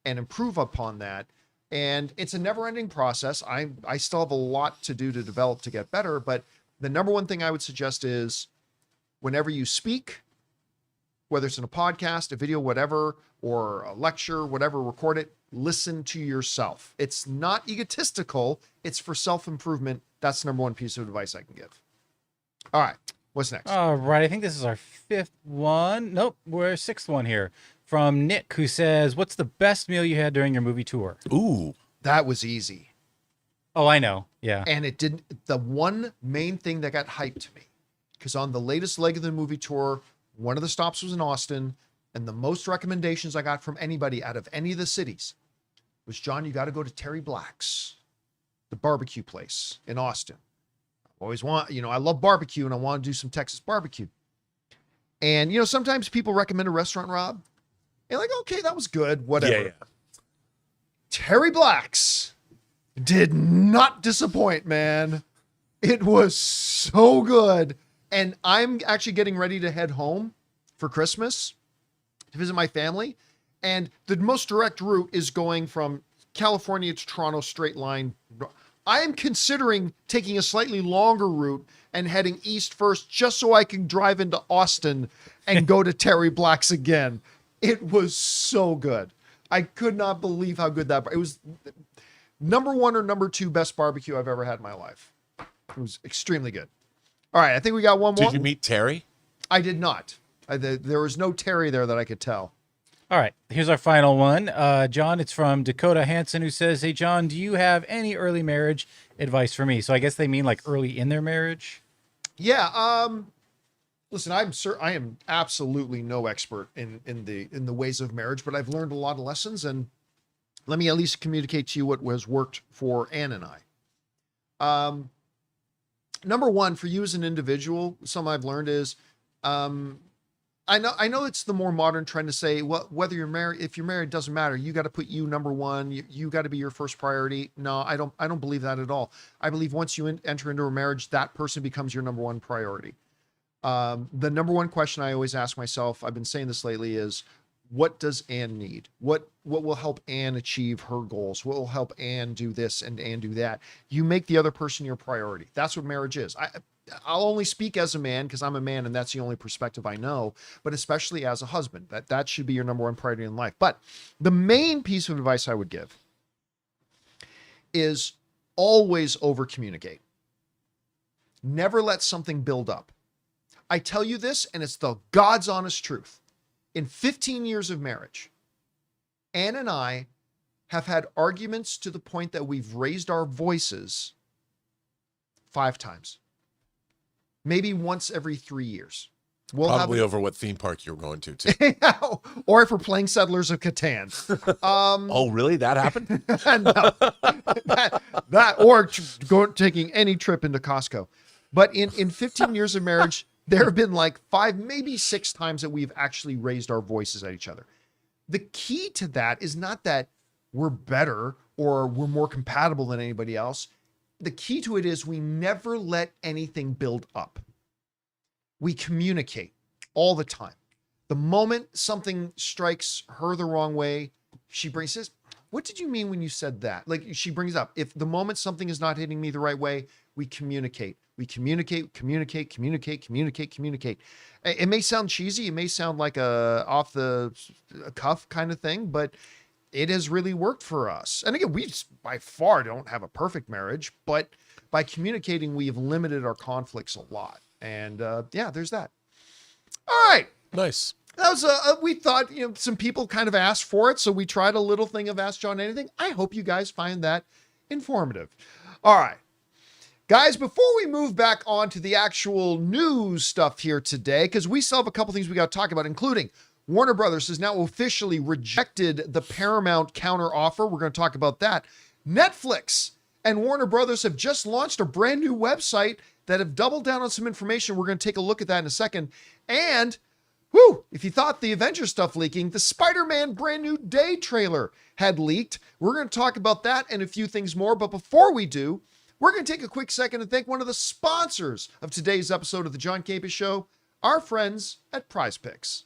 and improve upon that. And it's a never-ending process. I still have a lot to do to develop to get better, but the number one thing I would suggest is whenever you speak, whether it's in a podcast, a video, whatever, or a lecture, whatever, record it, listen to yourself. It's not egotistical. It's for self-improvement. That's the number one piece of advice I can give. All right. What's next? All right. I think this is our fifth one. Nope. We're sixth one here from Nick, who says, what's the best meal you had during your movie tour? Ooh. That was easy. Oh, I know. Yeah. And it didn't, the one main thing that got hyped to me, because on the latest leg of the movie tour, one of the stops was in Austin, and the most recommendations I got from anybody out of any of the cities was, John, you got to go to Terry Black's, the barbecue place in Austin. I always want, I love barbecue and I want to do some Texas barbecue. And, sometimes people recommend a restaurant, Rob. And like, okay, that was good, whatever. Yeah. Terry Black's did not disappoint, man. It was so good. And I'm actually getting ready to head home for Christmas to visit my family. And the most direct route is going from California to Toronto straight line. I am considering taking a slightly longer route and heading east first just so I can drive into Austin and go to Terry Black's again. It was so good. I could not believe how good it was. Number 1 or number 2 best barbecue I've ever had in my life. It was extremely good. All right, I think we got one more. Did you meet Terry? I did not. There was no Terry there that I could tell. All right, here's our final one. John, it's from Dakota Hanson, who says, hey, John, do you have any early marriage advice for me? So I guess they mean like early in their marriage? Yeah. Listen, I am absolutely no expert in the ways of marriage, but I've learned a lot of lessons, and let me at least communicate to you what has worked for Ann and I. Number 1, for you as an individual, something I've learned is, I know it's the more modern trend to say, well, whether you're married, if you're married, doesn't matter. You got to put you number 1. You got to be your first priority. No, I don't believe that at all. I believe once you enter into a marriage, that person becomes your number 1 priority. The number 1 question I always ask myself, I've been saying this lately, is what does Ann need? What will help Ann achieve her goals? What will help Ann do this and Ann do that? You make the other person your priority. That's what marriage is. I'll only speak as a man because I'm a man and that's the only perspective I know, but especially as a husband, that should be your number 1 priority in life. But the main piece of advice I would give is always over communicate. Never let something build up. I tell you this, and it's the God's honest truth. In 15 years of marriage, Ann and I have had arguments to the point that we've raised our voices 5 times. Maybe once every 3 years. Probably over what theme park you're going to, too. Or if we're playing Settlers of Catan. Oh, really? That happened? No. Or taking any trip into Costco. But in 15 years of marriage, there have been like 5, maybe 6 times that we've actually raised our voices at each other. The key to that is not that we're better or we're more compatible than anybody else. The key to it is we never let anything build up. We communicate all the time. The moment something strikes her the wrong way, she says, what did you mean when you said that? Like she brings up, if the moment something is not hitting me the right way, we communicate. We communicate. It may sound cheesy. It may sound like a off the cuff kind of thing, but it has really worked for us. And again, we by far don't have a perfect marriage, but by communicating, we've limited our conflicts a lot. And yeah, there's that. All right. Nice. That was we thought, some people kind of asked for it. So we tried a little thing of Ask John Anything. I hope you guys find that informative. All right. Guys, before we move back on to the actual news stuff here today, because we still have a couple things we got to talk about, including Warner Brothers has now officially rejected the Paramount counter offer. We're going to talk about that. Netflix and Warner Brothers have just launched a brand new website that have doubled down on some information. We're going to take a look at that in a second. And if you thought the Avengers stuff leaking, the Spider-Man brand new day trailer had leaked. We're going to talk about that and a few things more. But before we do, we're going to take a quick second to thank one of the sponsors of today's episode of the John Campea Show, our friends at PrizePicks.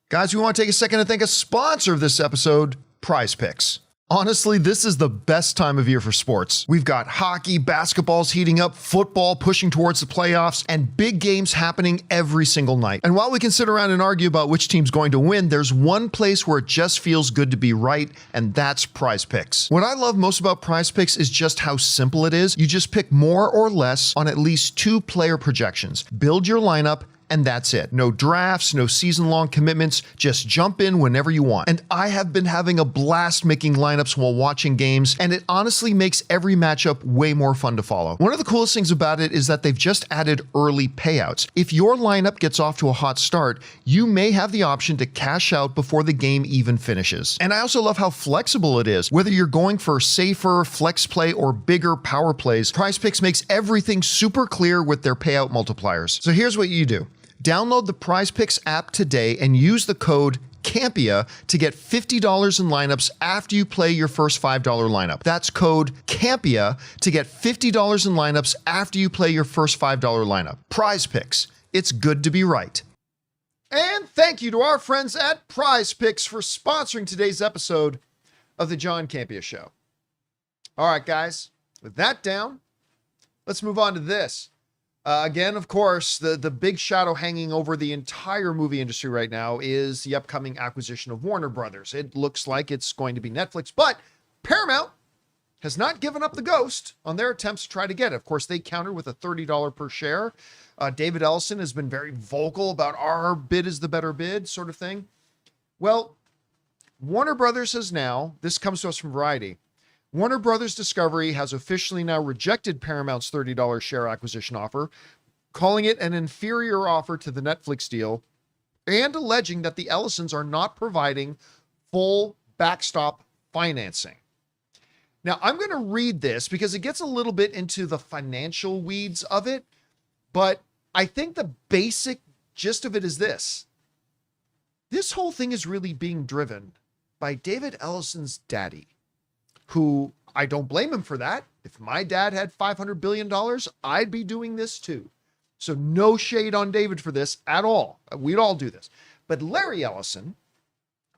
Guys, we want to take a second to thank a sponsor of this episode, PrizePicks. Honestly, this is the best time of year for sports. We've got hockey, basketball's heating up, football pushing towards the playoffs, and big games happening every single night. And while we can sit around and argue about which team's going to win, there's one place where it just feels good to be right, and that's PrizePicks. What I love most about PrizePicks is just how simple it is. You just pick more or less on at least 2 player projections, build your lineup, and that's it. No drafts, no season-long commitments, just jump in whenever you want. And I have been having a blast making lineups while watching games, and it honestly makes every matchup way more fun to follow. One of the coolest things about it is that they've just added early payouts. If your lineup gets off to a hot start, you may have the option to cash out before the game even finishes. And I also love how flexible it is. Whether you're going for safer, flex play, or bigger power plays, PrizePicks makes everything super clear with their payout multipliers. So here's what you do. Download the PrizePicks app today and use the code Campea to get $50 in lineups after you play your first $5 lineup. That's code Campea to get $50 in lineups after you play your first $5 lineup. PrizePicks. It's good to be right. And thank you to our friends at PrizePicks for sponsoring today's episode of the John Campea Show. All right, guys, with that down, let's move on to this. Again, of course, the big shadow hanging over the entire movie industry right now is the upcoming acquisition of Warner Brothers. It looks like it's going to be Netflix, but Paramount has not given up the ghost on their attempts to try to get it. Of course, they countered with a $30 per share. David Ellison has been very vocal about our bid is the better bid sort of thing. Well, Warner Brothers has now, this comes to us from Variety, Warner Brothers Discovery has officially now rejected Paramount's $30 share acquisition offer, calling it an inferior offer to the Netflix deal, and alleging that the Ellisons are not providing full backstop financing. Now, I'm going to read this because it gets a little bit into the financial weeds of it, but I think the basic gist of it is this. This whole thing is really being driven by David Ellison's daddy, who I don't blame him for that. If my dad had $500 billion, I'd be doing this too. So no shade on David for this at all. We'd all do this. But Larry Ellison,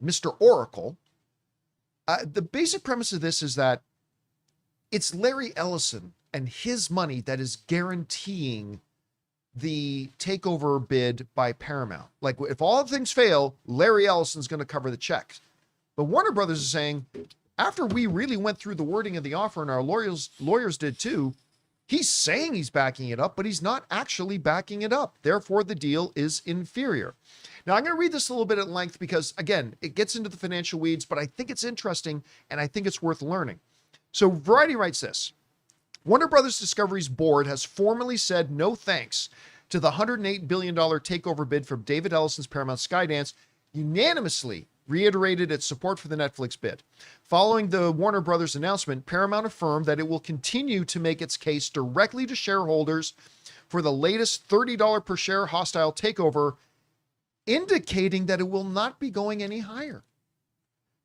Mr. Oracle, the basic premise of this is that it's Larry Ellison and his money that is guaranteeing the takeover bid by Paramount. Like, if all things fail, Larry Ellison's going to cover the checks. But Warner Brothers is saying, after we really went through the wording of the offer, and our lawyers did too, he's saying he's backing it up, but he's not actually backing it up. Therefore, the deal is inferior. Now, I'm going to read this a little bit at length because, again, it gets into the financial weeds, but I think it's interesting and I think it's worth learning. So Variety writes this. Warner Brothers Discovery's board has formally said no thanks to the $108 billion takeover bid from David Ellison's Paramount Skydance, unanimously reiterated its support for the Netflix bid. Following the Warner Brothers announcement, Paramount affirmed that it will continue to make its case directly to shareholders for the latest $30 per share hostile takeover, indicating that it will not be going any higher.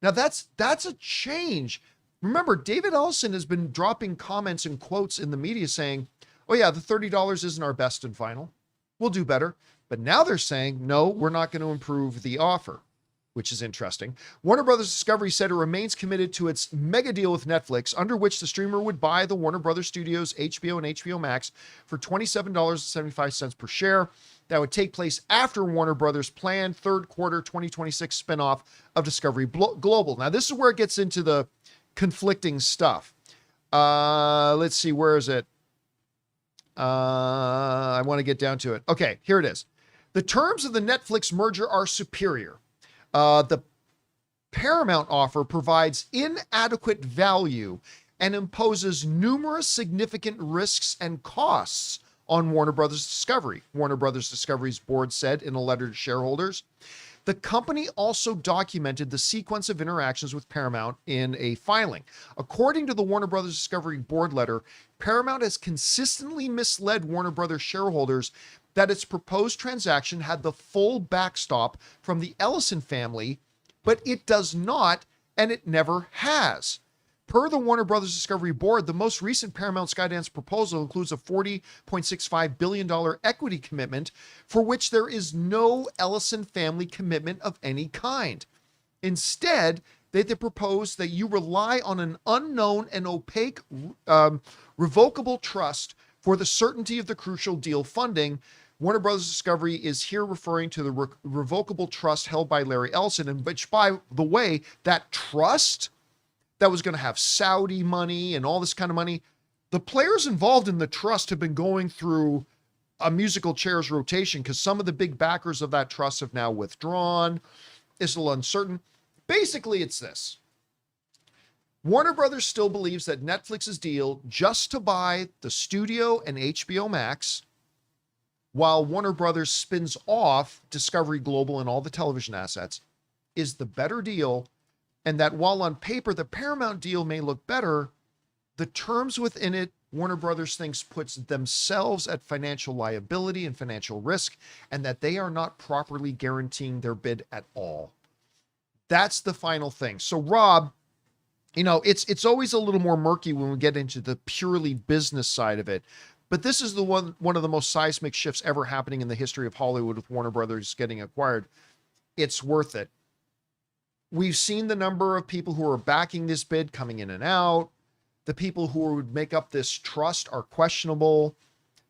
Now that's a change. Remember, David Ellison has been dropping comments and quotes in the media saying, oh yeah, the $30 isn't our best and final. We'll do better. But now they're saying, no, we're not going to improve the offer, which is interesting. Warner Brothers Discovery said it remains committed to its mega deal with Netflix, under which the streamer would buy the Warner Brothers Studios, HBO, and HBO Max for $27.75 per share. That would take place after Warner Brothers' planned third quarter 2026 spinoff of Discovery Global. Now, this is where it gets into the conflicting stuff. Let's see, where is it? I want to get down to it. Okay, here it is. The terms of the Netflix merger are superior. The Paramount offer provides inadequate value and imposes numerous significant risks and costs on Warner Brothers Discovery. Warner Brothers Discovery's board said in a letter to shareholders. The company also documented the sequence of interactions with Paramount in a filing. According to the Warner Brothers Discovery board letter, Paramount has consistently misled Warner Brothers shareholders that its proposed transaction had the full backstop from the Ellison family, but it does not, and it never has. Per the Warner Brothers Discovery board, the most recent Paramount Skydance proposal includes a $40.65 billion equity commitment for which there is no Ellison family commitment of any kind. Instead, they propose that you rely on an unknown and opaque revocable trust for the certainty of the crucial deal funding. Warner Brothers Discovery is here referring to the revocable trust held by Larry Ellison, and which, by the way, that trust that was going to have Saudi money and all this kind of money, the players involved in the trust have been going through a musical chairs rotation because some of the big backers of that trust have now withdrawn. It's a little uncertain. Basically, it's this. Warner Brothers still believes that Netflix's deal just to buy the studio and HBO Max, while Warner Brothers spins off Discovery Global and all the television assets, is the better deal, and that while on paper the Paramount deal may look better, the terms within it, Warner Brothers thinks, puts themselves at financial liability and financial risk, and that they are not properly guaranteeing their bid at all. That's the final thing. So Rob, you know, it's always a little more murky when we get into the purely business side of it. But this is the one of the most seismic shifts ever happening in the history of Hollywood with Warner Brothers getting acquired. It's worth it. We've seen the number of people who are backing this bid coming in and out. The people who would make up this trust are questionable.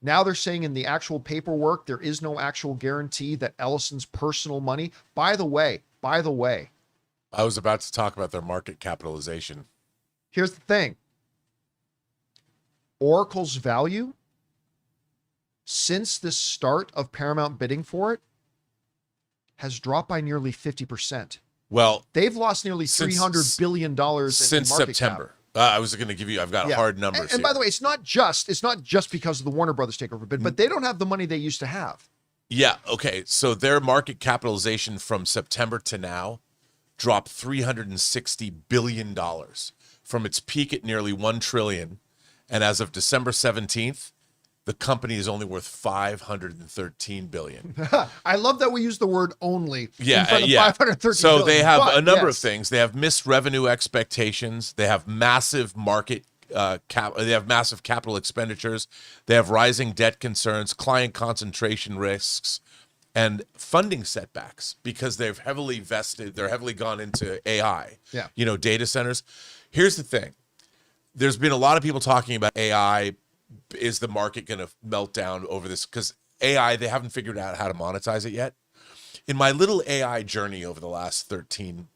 Now they're saying in the actual paperwork, there is no actual guarantee that Ellison's personal money. By the way, I was about to talk about their market capitalization. here's the thing. Oracle's value since the start of Paramount bidding for it has dropped by nearly 50%. Well, They've lost nearly $300 billion since in market September. cap. I was going to give you, I've got hard numbers. And by the way, it's not just because of the Warner Brothers takeover bid, but they don't have the money they used to have. Yeah. Okay. So their market capitalization from September to now dropped $360 billion from its peak at nearly $1 trillion. And as of December 17th, the company is only worth $513 billion. I love that we use the word only in front of yeah. 513 So billion, they have but a number of yes. things. They have missed revenue expectations. They have massive market they have massive capital expenditures. They have rising debt concerns, client concentration risks, and funding setbacks because they've heavily vested. They're heavily gone into AI. Yeah. You know, data centers. Here's the thing. There's been a lot of people talking about AI. Is the market going to melt down over this? Because AI, they haven't figured out how to monetize it yet. In my little AI journey over the last 13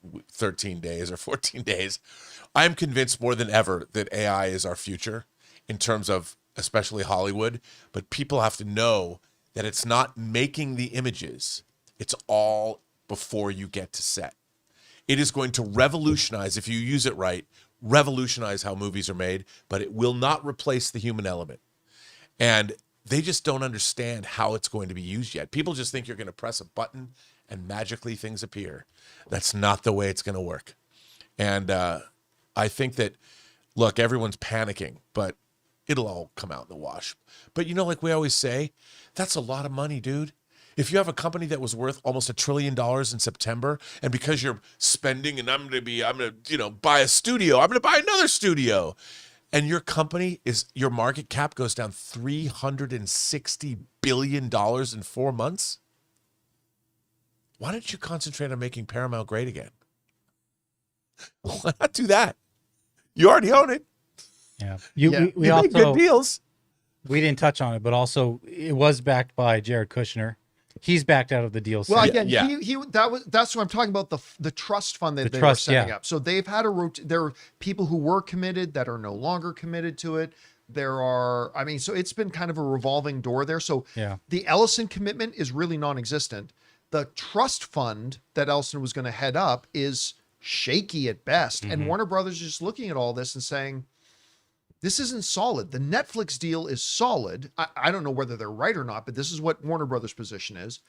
days or 14 days, I am convinced more than ever that AI is our future in terms of especially Hollywood. But people have to know that it's not making the images. It's all before you get to set. It is going to revolutionize, if you use it right, revolutionize how movies are made, but it will not replace the human element. And they just don't understand how it's going to be used yet. People just think you're going to press a button and magically things appear. That's not the way it's going to work. And I think that, look, everyone's panicking, but it'll all come out in the wash. But you know, like we always say, that's a lot of money, dude. If you have a company that was worth almost $1 trillion in September, and because you're spending, and I'm going to, buy a studio, I'm going to buy another studio, and your company your market cap goes down $360 billion in 4 months. Why don't you concentrate on making Paramount great again? Why not do that? You already own it. Yeah. You We make good deals. We didn't touch on it, but also it was backed by Jared Kushner. He's backed out of the deal. Well, since. again, Yeah. that's what I'm talking about, the trust fund that they were setting up. So they've had there are people who were committed that are no longer committed to it. So it's been kind of a revolving door there. So the Ellison commitment is really non-existent. The trust fund that Ellison was going to head up is shaky at best. Mm-hmm. And Warner Brothers is just looking at all this and saying, this isn't solid. The Netflix deal is solid. I don't know whether they're right or not, but this is what Warner Brothers' position is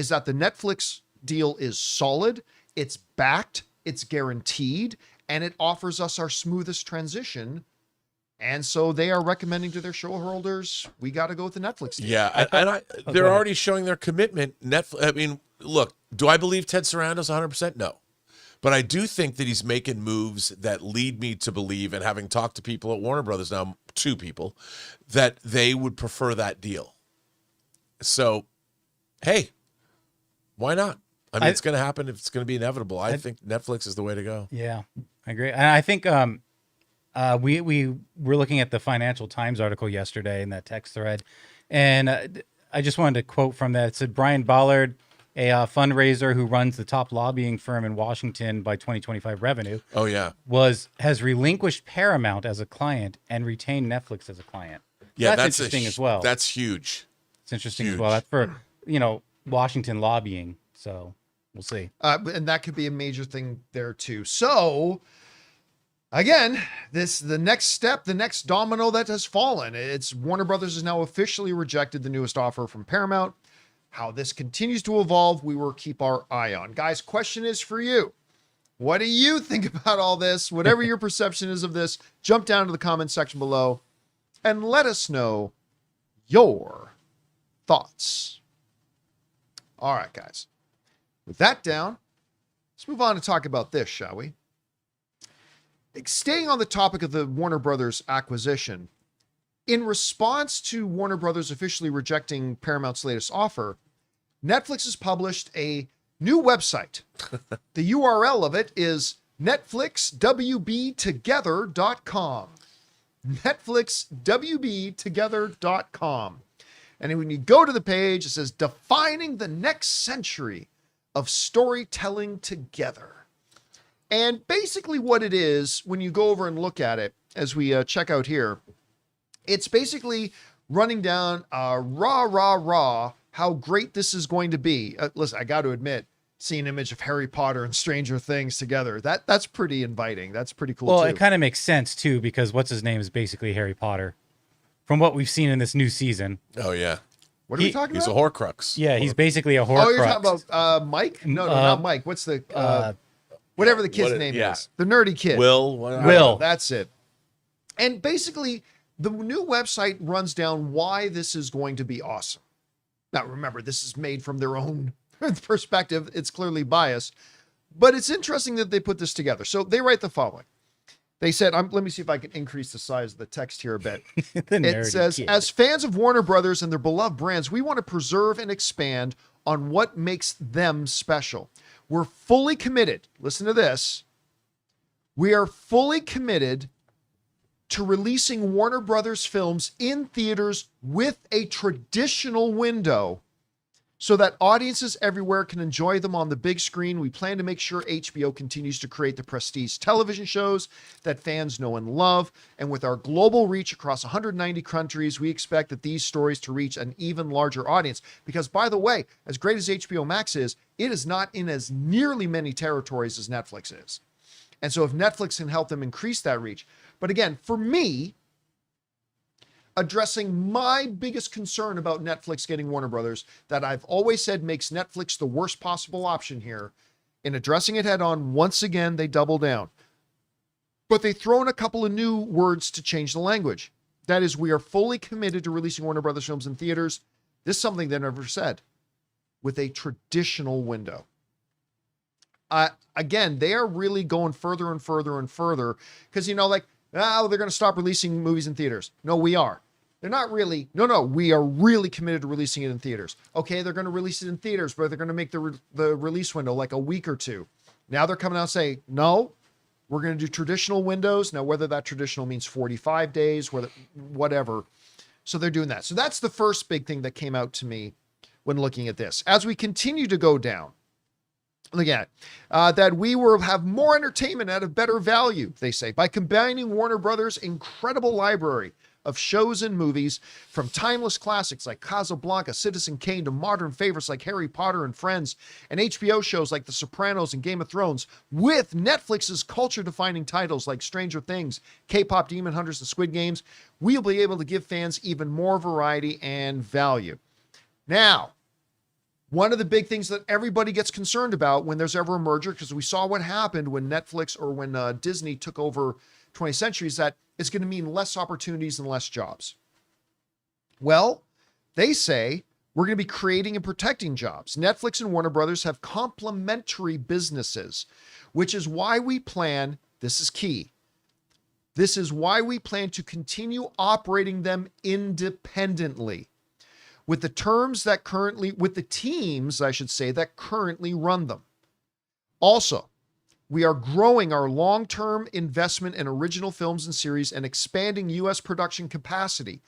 that the Netflix deal is solid, it's backed, it's guaranteed, and it offers us our smoothest transition. And so they are recommending to their shareholders, we got to go with the Netflix deal. Yeah, they're already showing their commitment. Netflix. I mean, look, do I believe Ted Sarandos 100%? No. But I do think that he's making moves that lead me to believe, and having talked to people at Warner Brothers now, 2 people, that they would prefer that deal. So, hey, why not? I mean, it's going to happen if it's going to be inevitable. I think Netflix is the way to go. Yeah, I agree. And I think we were looking at the Financial Times article yesterday in that text thread, and I just wanted to quote from that. It said, Brian Ballard, a fundraiser who runs the top lobbying firm in Washington by 2025 revenue. Oh, yeah. Has relinquished Paramount as a client and retained Netflix as a client. Yeah, that's interesting as well. That's huge. It's interesting as well. That's for, Washington lobbying. So we'll see. And that could be a major thing there too. So again, the next step, the next domino that has fallen, it's Warner Brothers has now officially rejected the newest offer from Paramount. How this continues to evolve, we will keep our eye on. Guys, question is for you. What do you think about all this? Whatever your perception is of this, jump down to the comment section below and let us know your thoughts. All right, guys. With that down, Let's move on and talk about this, shall we? Staying on the topic of the Warner Brothers acquisition, in response to Warner Brothers officially rejecting Paramount's latest offer, Netflix has published a new website. The URL of it is NetflixWBTogether.com. NetflixWBTogether.com. And when you go to the page, it says defining the next century of storytelling together. And basically what it is, when you go over and look at it, as we check out here, it's basically running down how great this is going to be. Listen, I got to admit, see an image of Harry Potter and Stranger Things together. That's pretty inviting. That's pretty cool. Well, too. it kind of makes sense too, because what's his name is basically Harry Potter, from what we've seen in this new season. Oh yeah. What are we talking He's about? a Horcrux. Yeah, he's basically a Horcrux. Oh, you're talking about Mike? No, not Mike. What's the whatever the kid's name is? The nerdy kid. Will. That's it. And basically, the new website runs down why this is going to be awesome. Now, remember, this is made from their own perspective. It's clearly biased, but it's interesting that they put this together. So they write the following. They said, let me see if I can increase the size of the text here a bit. It says, as fans of Warner Brothers and their beloved brands, we want to preserve and expand on what makes them special. We're fully committed. Listen to this. We are fully committed to releasing Warner Brothers films in theaters with a traditional window so that audiences everywhere can enjoy them on the big screen. We plan to make sure HBO continues to create the prestige television shows that fans know and love. And with our global reach across 190 countries, we expect that these stories to reach an even larger audience. Because, by the way, as great as HBO Max is, it is not in as nearly many territories as Netflix is. And so if Netflix can help them increase that reach. But again, for me, addressing my biggest concern about Netflix getting Warner Brothers, that I've always said makes Netflix the worst possible option here, in addressing it head on, once again, they double down. But they throw in a couple of new words to change the language. That is, we are fully committed to releasing Warner Brothers films in theaters. This is something they never said. With a traditional window. Again, they are really going further and further and further because, they're going to stop releasing movies in theaters. No, we are. They're not really. No, we are really committed to releasing it in theaters. Okay, they're going to release it in theaters, but they're going to make the release window like a week or two. Now they're coming out and saying, no, we're going to do traditional windows. Now, whether that traditional means 45 days, whatever. So they're doing that. So that's the first big thing that came out to me when looking at this. As we continue to go down, look at that we will have more entertainment at a better value, they say, by combining Warner Brothers' incredible library of shows and movies, from timeless classics like Casablanca, Citizen Kane, to modern favorites like Harry Potter and Friends, and HBO shows like The Sopranos and Game of Thrones, with Netflix's culture-defining titles like Stranger Things, K-pop Demon Hunters, and Squid Games. We'll be able to give fans even more variety and value. Now, one of the big things that everybody gets concerned about when there's ever a merger, because we saw what happened when Netflix or when Disney took over 20th Century, is that it's going to mean less opportunities and less jobs. Well, they say we're going to be creating and protecting jobs. Netflix and Warner Brothers have complementary businesses, which is why we plan, this is key, this is why we plan to continue operating them independently. With the teams, I should say, that currently run them. Also, we are growing our long-term investment in original films and series and expanding U.S. production capacity.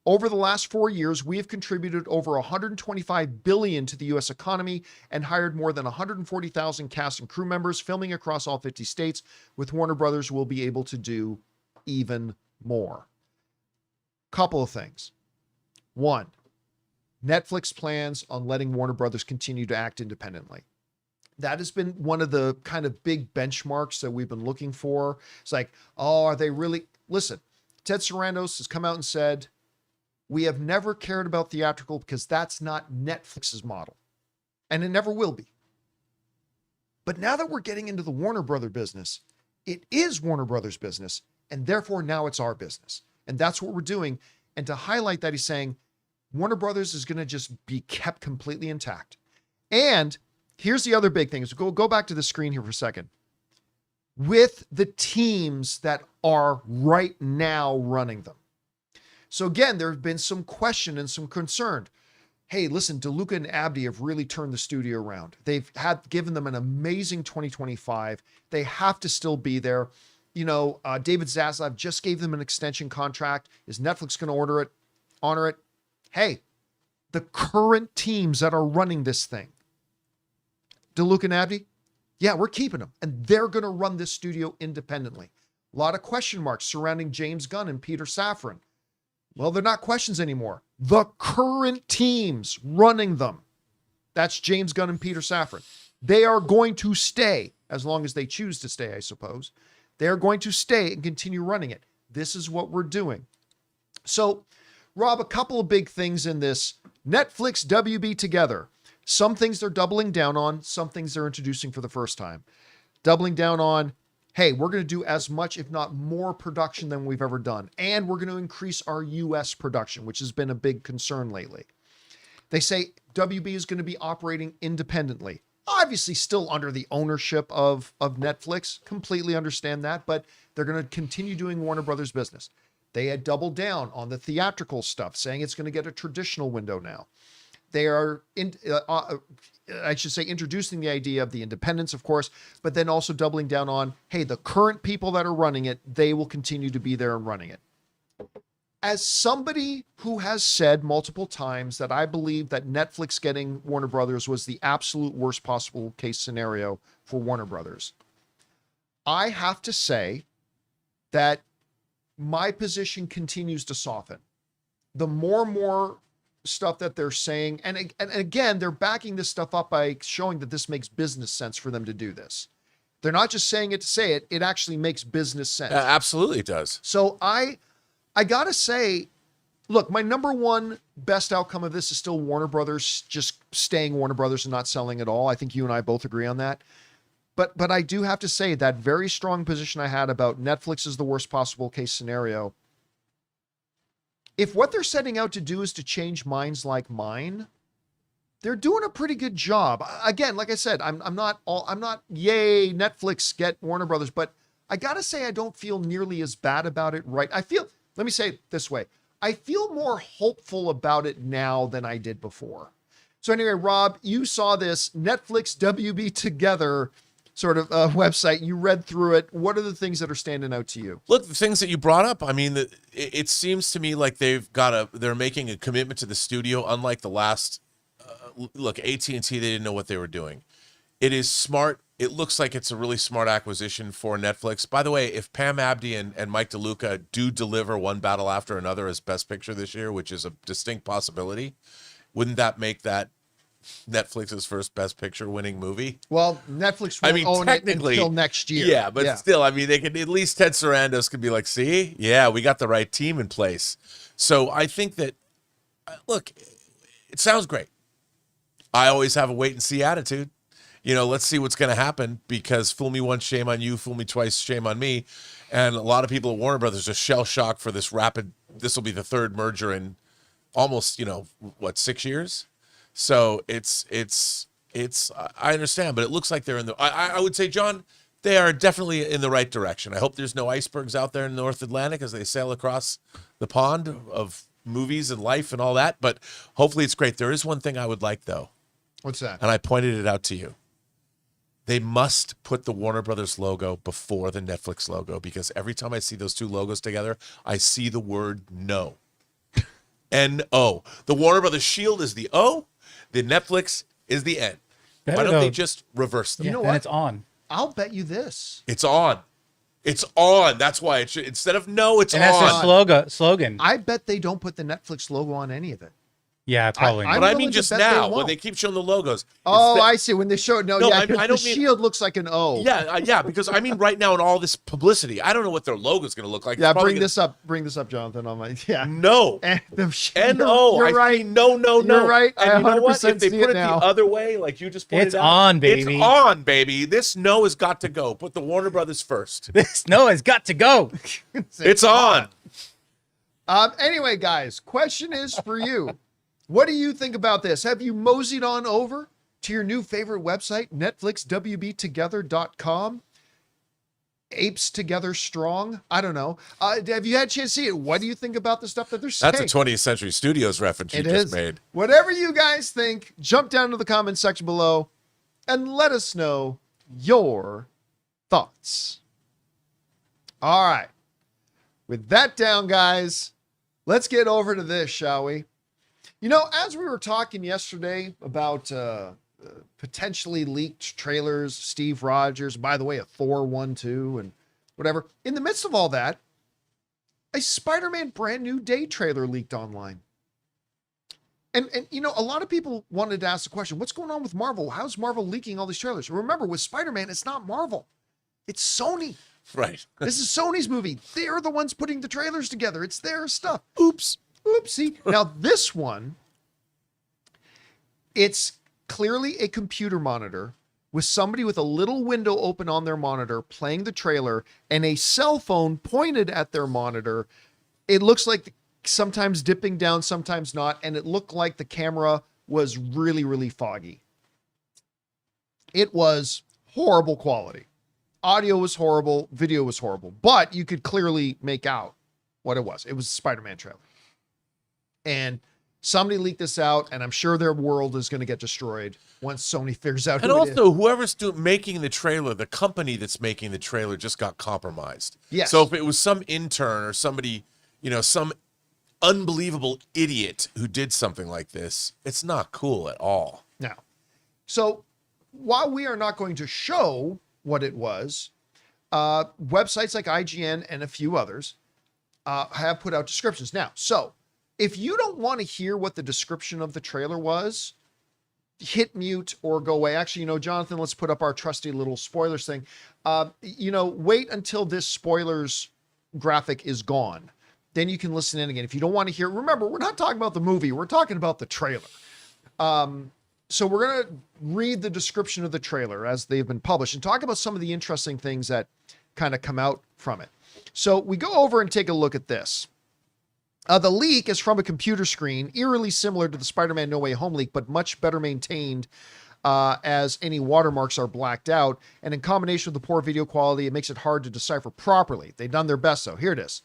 Over the last 4 years, we have contributed over $125 billion to the U.S. economy and hired more than 140,000 cast and crew members, filming across all 50 states. With Warner Brothers, we'll be able to do even more. Couple of things. One, Netflix plans on letting Warner Brothers continue to act independently. That has been one of the kind of big benchmarks that we've been looking for. It's like, oh, are they really? Listen, Ted Sarandos has come out and said, we have never cared about theatrical because that's not Netflix's model. And it never will be. But now that we're getting into the Warner Brother business, it is Warner Brothers business. And therefore now it's our business. And that's what we're doing. And to highlight that, he's saying, Warner Brothers is going to just be kept completely intact. And here's the other big thing. So go back to the screen here for a second. With the teams that are right now running them. So again, there have been some question and some concern. Hey, listen, DeLuca and Abdi have really turned the studio around. They've given them an amazing 2025. They have to still be there. You know, David Zaslav just gave them an extension contract. Is Netflix going to honor it? Hey, the current teams that are running this thing, DeLuca and Abdi, yeah, we're keeping them. And they're going to run this studio independently. A lot of question marks surrounding James Gunn and Peter Safran. Well, they're not questions anymore. The current teams running them, that's James Gunn and Peter Safran. They are going to stay, as long as they choose to stay, I suppose. They are going to stay and continue running it. This is what we're doing. So, Rob, a couple of big things in this. Netflix WB Together. Some things they're doubling down on, some things they're introducing for the first time. Doubling down on, hey, we're going to do as much, if not more production than we've ever done. And we're going to increase our US production, which has been a big concern lately. They say WB is going to be operating independently. Obviously still under the ownership of Netflix. Completely understand that, but they're going to continue doing Warner Brothers business. They had doubled down on the theatrical stuff, saying it's going to get a traditional window now. They are, introducing the idea of the independence, of course, but then also doubling down on, hey, the current people that are running it, they will continue to be there and running it. As somebody who has said multiple times that I believe that Netflix getting Warner Brothers was the absolute worst possible case scenario for Warner Brothers, I have to say that my position continues to soften. The more and more stuff that they're saying, and again, they're backing this stuff up by showing that this makes business sense for them to do this. They're not just saying it to say it, it actually makes business sense. Absolutely it does. So I gotta say, look, my number one best outcome of this is still Warner Brothers just staying Warner Brothers and not selling at all. I think you and I both agree on that. But I do have to say that very strong position I had about Netflix is the worst possible case scenario. If what they're setting out to do is to change minds like mine, they're doing a pretty good job. Again, like I said, I'm not yay, Netflix, get Warner Brothers, but I gotta say I don't feel nearly as bad about it, right? Let me say it this way. I feel more hopeful about it now than I did before. So anyway, Rob, you saw this Netflix WB Together sort of website. You read through it. What are the things that are standing out to you? Look, the things that you brought up, I mean, it seems to me like they're making a commitment to the studio, unlike the last, look, AT&T, they didn't know what they were doing. It is smart. It looks like it's a really smart acquisition for Netflix. By the way, if Pam Abdi and Mike DeLuca do deliver One Battle After Another as Best Picture this year, which is a distinct possibility, wouldn't that make that Netflix's first Best Picture winning movie? Well, Netflix won't own it until next year. Yeah, but still, I mean, they could at least Ted Sarandos could be like, see, yeah, we got the right team in place. So I think that, look, it sounds great. I always have a wait and see attitude. You know, let's see what's going to happen, because fool me once, shame on you. Fool me twice, shame on me. And a lot of people at Warner Brothers are shell shocked for this this will be the third merger in almost, 6 years? So it's I understand, but it looks like they're I would say, John, they are definitely in the right direction. I hope there's no icebergs out there in the North Atlantic as they sail across the pond of movies and life and all that, but hopefully it's great. There is one thing I would like, though. What's that? And I pointed it out to you. They must put the Warner Brothers logo before the Netflix logo, because every time I see those two logos together, I see the word no. N-O. The Warner Brothers shield is the O. The Netflix is the N. Why don't they just reverse them? You know what? And it's on. I'll bet you this. It's on. It's on. That's why it should, instead of no, it's on. And that's their slogan. I bet they don't put the Netflix logo on any of it. Yeah, probably. But I mean, just now when they keep showing the logos. Oh, I see. When they show it, I don't the shield looks like an O. Yeah, because I mean, right now in all this publicity, I don't know what their logo's going to look like. Yeah, bring this up, Jonathan. On my no. N-O. You're right. No. You're right. And you know what? If they put it now. the other way, like you just pointed it's out, on, baby. It's on, baby. This no has got to go. Put the Warner Brothers first. This no has got to go. It's on. Anyway, guys, question is for you. What do you think about this? Have you moseyed on over to your new favorite website, NetflixWBTogether.com. Apes Together Strong. I don't know. Have you had a chance to see it? What do you think about the stuff that they're saying? That's a 20th Century Studios reference you just made. Whatever you guys think, jump down to the comment section below and let us know your thoughts. All right. With that down, guys, let's get over to this, shall we? You know, as we were talking yesterday about potentially leaked trailers, Steve Rogers, by the way, a Thor 1-2 and whatever. In the midst of all that, a Spider-Man Brand New Day trailer leaked online. And you know, a lot of people wanted to ask the question, what's going on with Marvel? How's Marvel leaking all these trailers? Remember, with Spider-Man, it's not Marvel. It's Sony. Right. This is Sony's movie. They're the ones putting the trailers together. It's their stuff. Oops. Oopsie. Now, this one, it's clearly a computer monitor with somebody with a little window open on their monitor playing the trailer and a cell phone pointed at their monitor. It looks like sometimes dipping down, sometimes not. And it looked like the camera was really, really foggy. It was horrible quality. Audio was horrible. Video was horrible. But you could clearly make out what it was. It was a Spider-Man trailer. And somebody leaked this out, and I'm sure their world is going to get destroyed once Sony figures out who it is. And also, whoever's making the trailer, the company that's making the trailer just got compromised. Yes. So if it was some intern or somebody, you know, some unbelievable idiot who did something like this, it's not cool at all. Now, so while we are not going to show what it was, websites like IGN and a few others have put out descriptions. Now, so if you don't want to hear what the description of the trailer was, hit mute or go away. Actually, you know, Jonathan, let's put up our trusty little spoilers thing. You know, wait until this spoilers graphic is gone. Then you can listen in again. If you don't want to hear, remember, we're not talking about the movie. We're talking about the trailer. So we're going to read the description of the trailer as they've been published and talk about some of the interesting things that kind of come out from it. So we go over and take a look at this. The leak is from a computer screen, eerily similar to the Spider-Man No Way Home leak, but much better maintained as any watermarks are blacked out. And in combination with the poor video quality, it makes it hard to decipher properly. They've done their best, though. Here it is.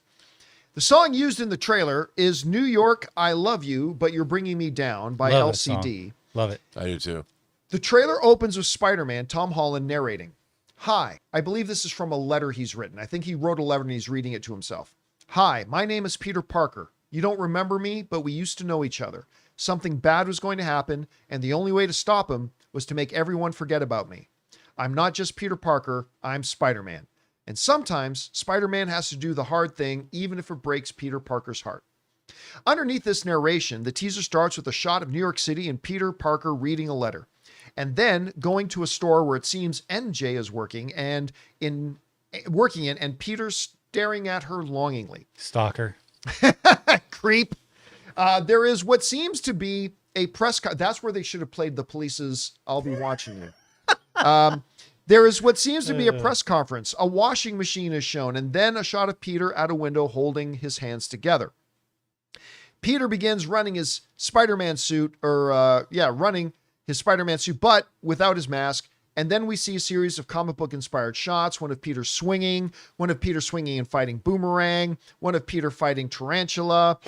The song used in the trailer is New York, I Love You, But You're Bringing Me Down by LCD. Love it. I do too. The trailer opens with Spider-Man, Tom Holland, narrating. Hi, I believe this is from a letter he's written. I think he wrote a letter and he's reading it to himself. Hi, my name is Peter Parker. You don't remember me, but we used to know each other. Something bad was going to happen, and the only way to stop him was to make everyone forget about me. I'm not just Peter Parker, I'm Spider-Man. And sometimes Spider-Man has to do the hard thing, even if it breaks Peter Parker's heart. Underneath this narration, the teaser starts with a shot of New York City and Peter Parker reading a letter, and then going to a store where it seems MJ is working and Peter's staring at her longingly. Stalker. Creep. There is what seems to be a press. That's where they should have played the Police's "I'll Be Watching You." There is what seems to be a press conference. A washing machine is shown, and then a shot of Peter at a window holding his hands together. Peter begins running his Spider-Man suit, running his Spider-Man suit, but without his mask. And then we see a series of comic book inspired shots. One of Peter swinging and fighting Boomerang, one of Peter fighting Tarantula.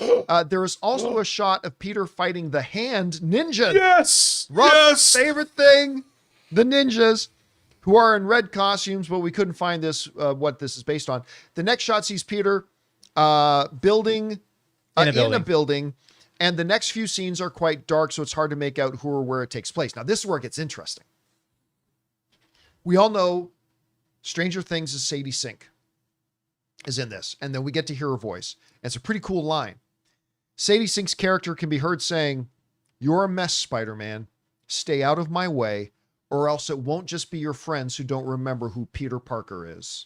There is also a shot of Peter fighting the Hand Ninja. Yes! Rob's favorite thing, the ninjas, who are in red costumes, but we couldn't find this, what this is based on. The next shot sees Peter building in a building, and the next few scenes are quite dark, so it's hard to make out who or where it takes place. Now, this is where it gets interesting. We all know Stranger Things' Sadie Sink is in this, and then we get to hear her voice. And it's a pretty cool line. Sadie Sink's character can be heard saying, "You're a mess, Spider-Man. Stay out of my way, or else it won't just be your friends who don't remember who Peter Parker is."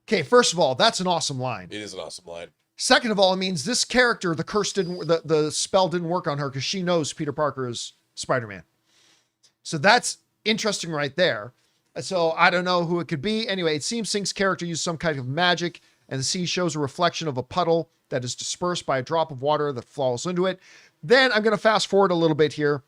Okay, first of all, that's an awesome line. It is an awesome line. Second of all, it means this character, the spell didn't work on her because she knows Peter Parker is Spider-Man. So that's interesting right there. So I don't know who it could be. Anyway, it seems Sink's character used some kind of magic, and the scene shows a reflection of a puddle that is dispersed by a drop of water that falls into it. Then I'm going to fast forward a little bit here.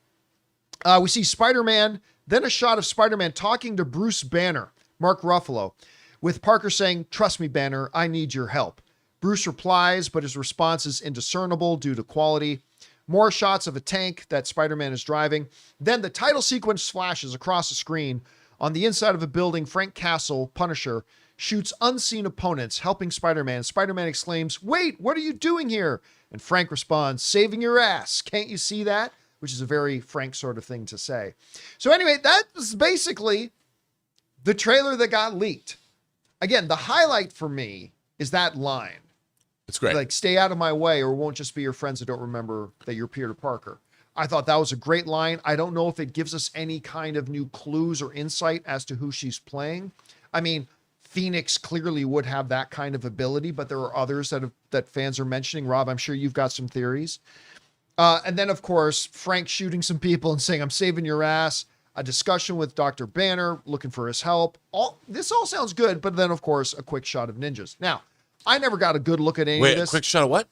We see Spider-Man, then a shot of Spider-Man talking to Bruce Banner, Mark Ruffalo, with Parker saying, "Trust me, Banner, I need your help." Bruce replies, but his response is indiscernible due to quality. More shots of a tank that Spider-Man is driving. Then the title sequence flashes across the screen. On the inside of a building, Frank Castle, Punisher, shoots unseen opponents, helping Spider-Man. Spider-Man exclaims, "Wait, what are you doing here?" And Frank responds, "Saving your ass. Can't you see that?" Which is a very Frank sort of thing to say. So anyway, that was basically the trailer that got leaked. Again, the highlight for me is that line. It's great. Like, "Stay out of my way or won't just be your friends that don't remember that you're Peter Parker." I thought that was a great line. I don't know if it gives us any kind of new clues or insight as to who she's playing. I mean, Phoenix clearly would have that kind of ability, but there are others that fans are mentioning. Rob, I'm sure you've got some theories. And then, of course, Frank shooting some people and saying, "I'm saving your ass." A discussion with Dr. Banner, looking for his help. This all sounds good, but then, of course, a quick shot of ninjas. Now, I never got a good look at any of this. A quick shot of what?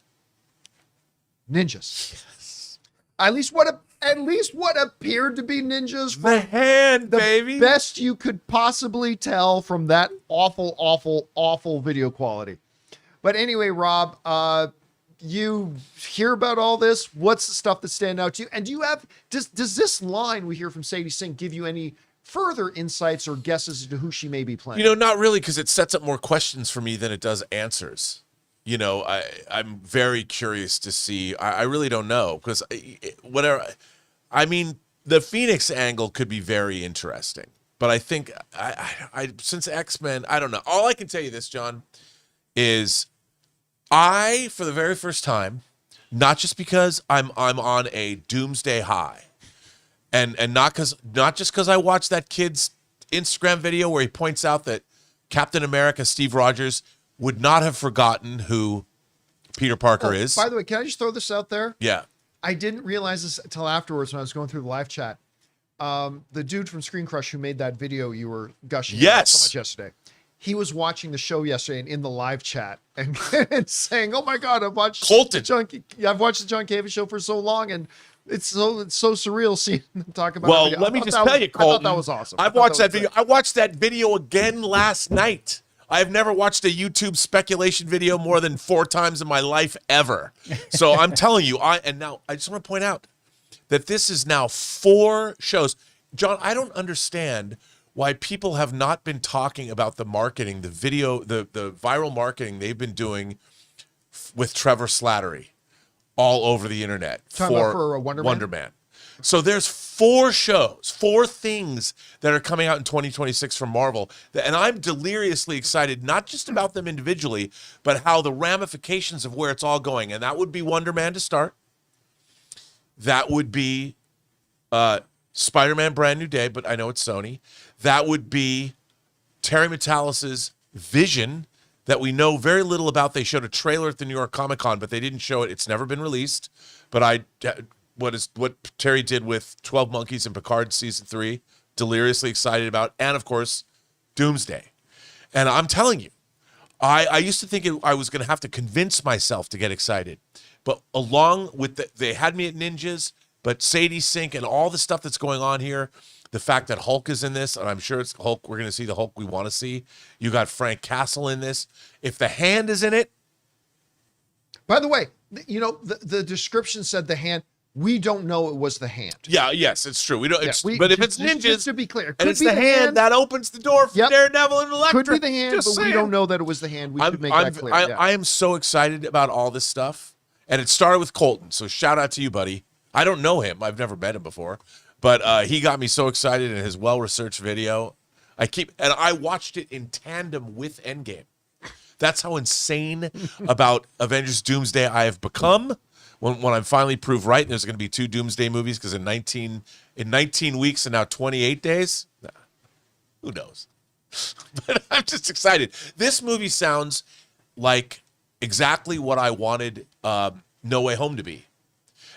Ninjas. Yes. At least what appeared to be ninjas. The hand, baby. Best you could possibly tell from that awful, awful, awful video quality. But anyway, Rob, you hear about all this? What's the stuff that's standing out to you? And does this line we hear from Sadie Sink give you any further insights or guesses as to who she may be playing? Not really, because it sets up more questions for me than it does answers. I'm very curious to see. I really don't know, because whatever. I mean, the Phoenix angle could be very interesting, but I think I since X-Men, I don't know. All I can tell you this, John, is for the very first time, not just because I'm on a doomsday high, and not just because I watched that kid's Instagram video where he points out that Captain America, Steve Rogers, would not have forgotten who Peter Parker is. By the way, can I just throw this out there? Yeah. I didn't realize this until afterwards when I was going through the live chat. The dude from Screen Crush who made that video you were gushing about so much yesterday, he was watching the show yesterday and in the live chat and, and saying, "Oh my God, I've watched the John Campea Show for so long, and it's so surreal seeing them talk about." Well, let me just tell you, Colton, I thought that was awesome. I've watched that video. I watched that video again last night. I've never watched a YouTube speculation video more than 4 times in my life ever. So I'm telling you, and now I just want to point out that this is now 4 shows. John, I don't understand why people have not been talking about the marketing, the video, the viral marketing they've been doing with Trevor Slattery all over the internet for Wonder Man? So there's 4 shows, 4 things that are coming out in 2026 from Marvel. And I'm deliriously excited, not just about them individually, but how the ramifications of where it's all going. And that would be Wonder Man to start. That would be Spider-Man Brand New Day, but I know it's Sony. That would be Terry Metalis' Vision, that we know very little about. They showed a trailer at the New York Comic Con, but they didn't show it. It's never been released. But what Terry did with 12 Monkeys and Picard season 3, deliriously excited about, and of course, Doomsday. And I'm telling you, I used to think I was going to have to convince myself to get excited, but along with they had me at Ninjas, but Sadie Sink and all the stuff that's going on here, the fact that Hulk is in this, and I'm sure it's Hulk. We're going to see the Hulk we want to see. You got Frank Castle in this. If the Hand is in it. By the way, the description said the Hand. We don't know it was the Hand. Yeah, yes, it's true. We don't. But if it's Ninjas, just to be clear, and it's the hand that opens the door for Daredevil and Elektra. Could be the Hand, but we don't know that it was the Hand. We should make that clear. I am so excited about all this stuff, and it started with Colton. So shout out to you, buddy. I don't know him. I've never met him before, but he got me so excited in his well-researched video. I watched it in tandem with Endgame. That's how insane about Avengers Doomsday I have become. When I'm finally proved right, there's going to be 2 Doomsday movies, because in 19 weeks and now 28 days, who knows? But I'm just excited. This movie sounds like exactly what I wanted No Way Home to be.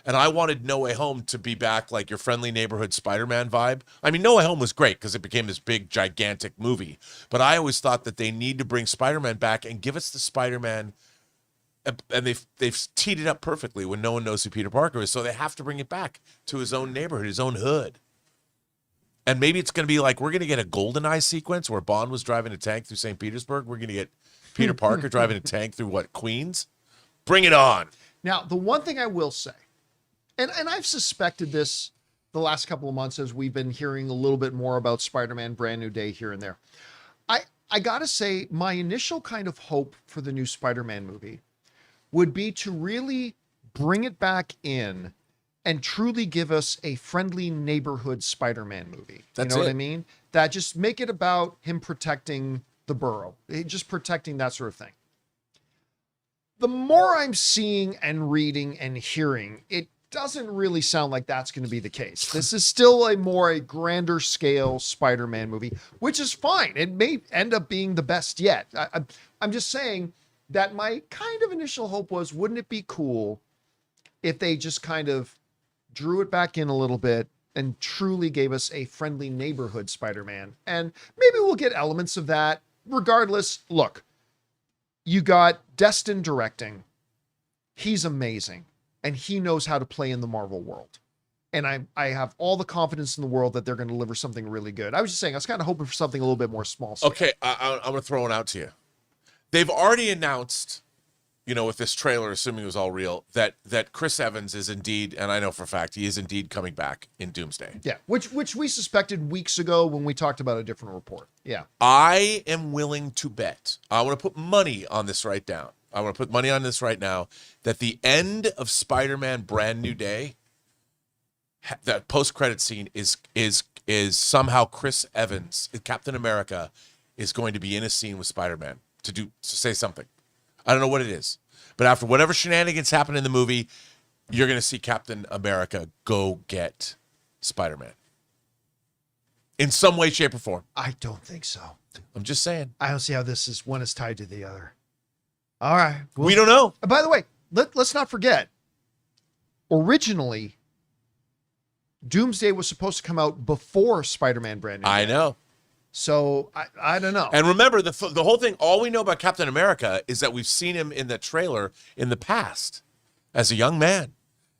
And I wanted No Way Home to be back like your friendly neighborhood Spider-Man vibe. I mean, No Way Home was great because it became this big, gigantic movie. But I always thought that they need to bring Spider-Man back and give us the Spider-Man. And they've teed it up perfectly when no one knows who Peter Parker is. So they have to bring it back to his own neighborhood, his own hood. And maybe it's going to be like, we're going to get a GoldenEye sequence where Bond was driving a tank through St. Petersburg. We're going to get Peter Parker driving a tank through Queens? Bring it on. Now, the one thing I will say, and I've suspected this the last couple of months as we've been hearing a little bit more about Spider-Man Brand New Day here and there. I got to say, my initial kind of hope for the new Spider-Man movie would be to really bring it back in and truly give us a friendly neighborhood Spider-Man movie. That's you know it. what I mean? That just make it about him protecting the borough, just protecting that sort of thing. The more I'm seeing and reading and hearing, it doesn't really sound like that's going to be the case. This is still a grander scale Spider-Man movie, which is fine. It may end up being the best yet. I'm just saying that my kind of initial hope was, wouldn't it be cool if they just kind of drew it back in a little bit and truly gave us a friendly neighborhood Spider-Man? And maybe we'll get elements of that. Regardless, look, you got Destin directing. He's amazing. And he knows how to play in the Marvel world. And I have all the confidence in the world that they're going to deliver something really good. I was just saying, I was kind of hoping for something a little bit more small scale. Okay, I'm going to throw one out to you. They've already announced, with this trailer, assuming it was all real, that Chris Evans is indeed, and I know for a fact, he is indeed coming back in Doomsday. Yeah, which we suspected weeks ago when we talked about a different report. Yeah. I am willing to bet, I want to put money on this right now. I want to put money on this right now, that the end of Spider-Man Brand New Day, that post-credit scene is somehow Chris Evans, Captain America, is going to be in a scene with Spider-Man to say something. I don't know what it is, but after whatever shenanigans happen in the movie, you're going to see Captain America go get Spider-Man in some way, shape, or form. I don't think so. I'm just saying. I don't see how one is tied to the other. All right. We don't know. By the way, let's not forget, originally, Doomsday was supposed to come out before Spider-Man Brand New Day. I know. So I don't know. And remember, the whole thing, all we know about Captain America is that we've seen him in the trailer in the past as a young man.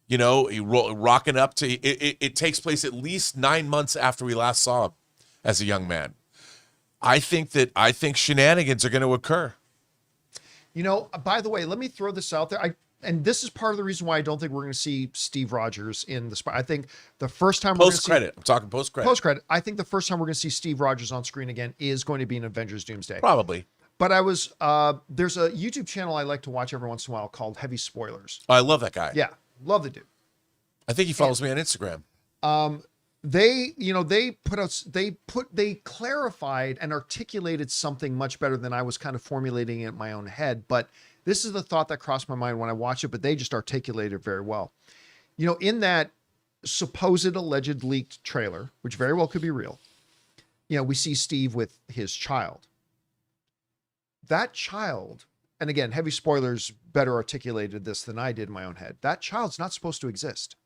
He rocking up to, it takes place at least 9 months after we last saw him as a young man. I think shenanigans are going to occur. By the way, let me throw this out there. And this is part of the reason why I don't think we're going to see Steve Rogers in the spot. I think the first time post-credit. I'm talking post-credit. Post-credit. I think the first time we're going to see Steve Rogers on screen again is going to be in Avengers Doomsday. Probably. But there's a YouTube channel I like to watch every once in a while called Heavy Spoilers. Oh, I love that guy. Yeah, love the dude. I think he follows me on Instagram. They clarified and articulated something much better than I was kind of formulating it in my own head. But this is the thought that crossed my mind when I watched it, but they just articulated it very well. In that supposed alleged leaked trailer, which very well could be real, we see Steve with his child. That child, and again, Heavy Spoilers better articulated this than I did in my own head. That child's not supposed to exist.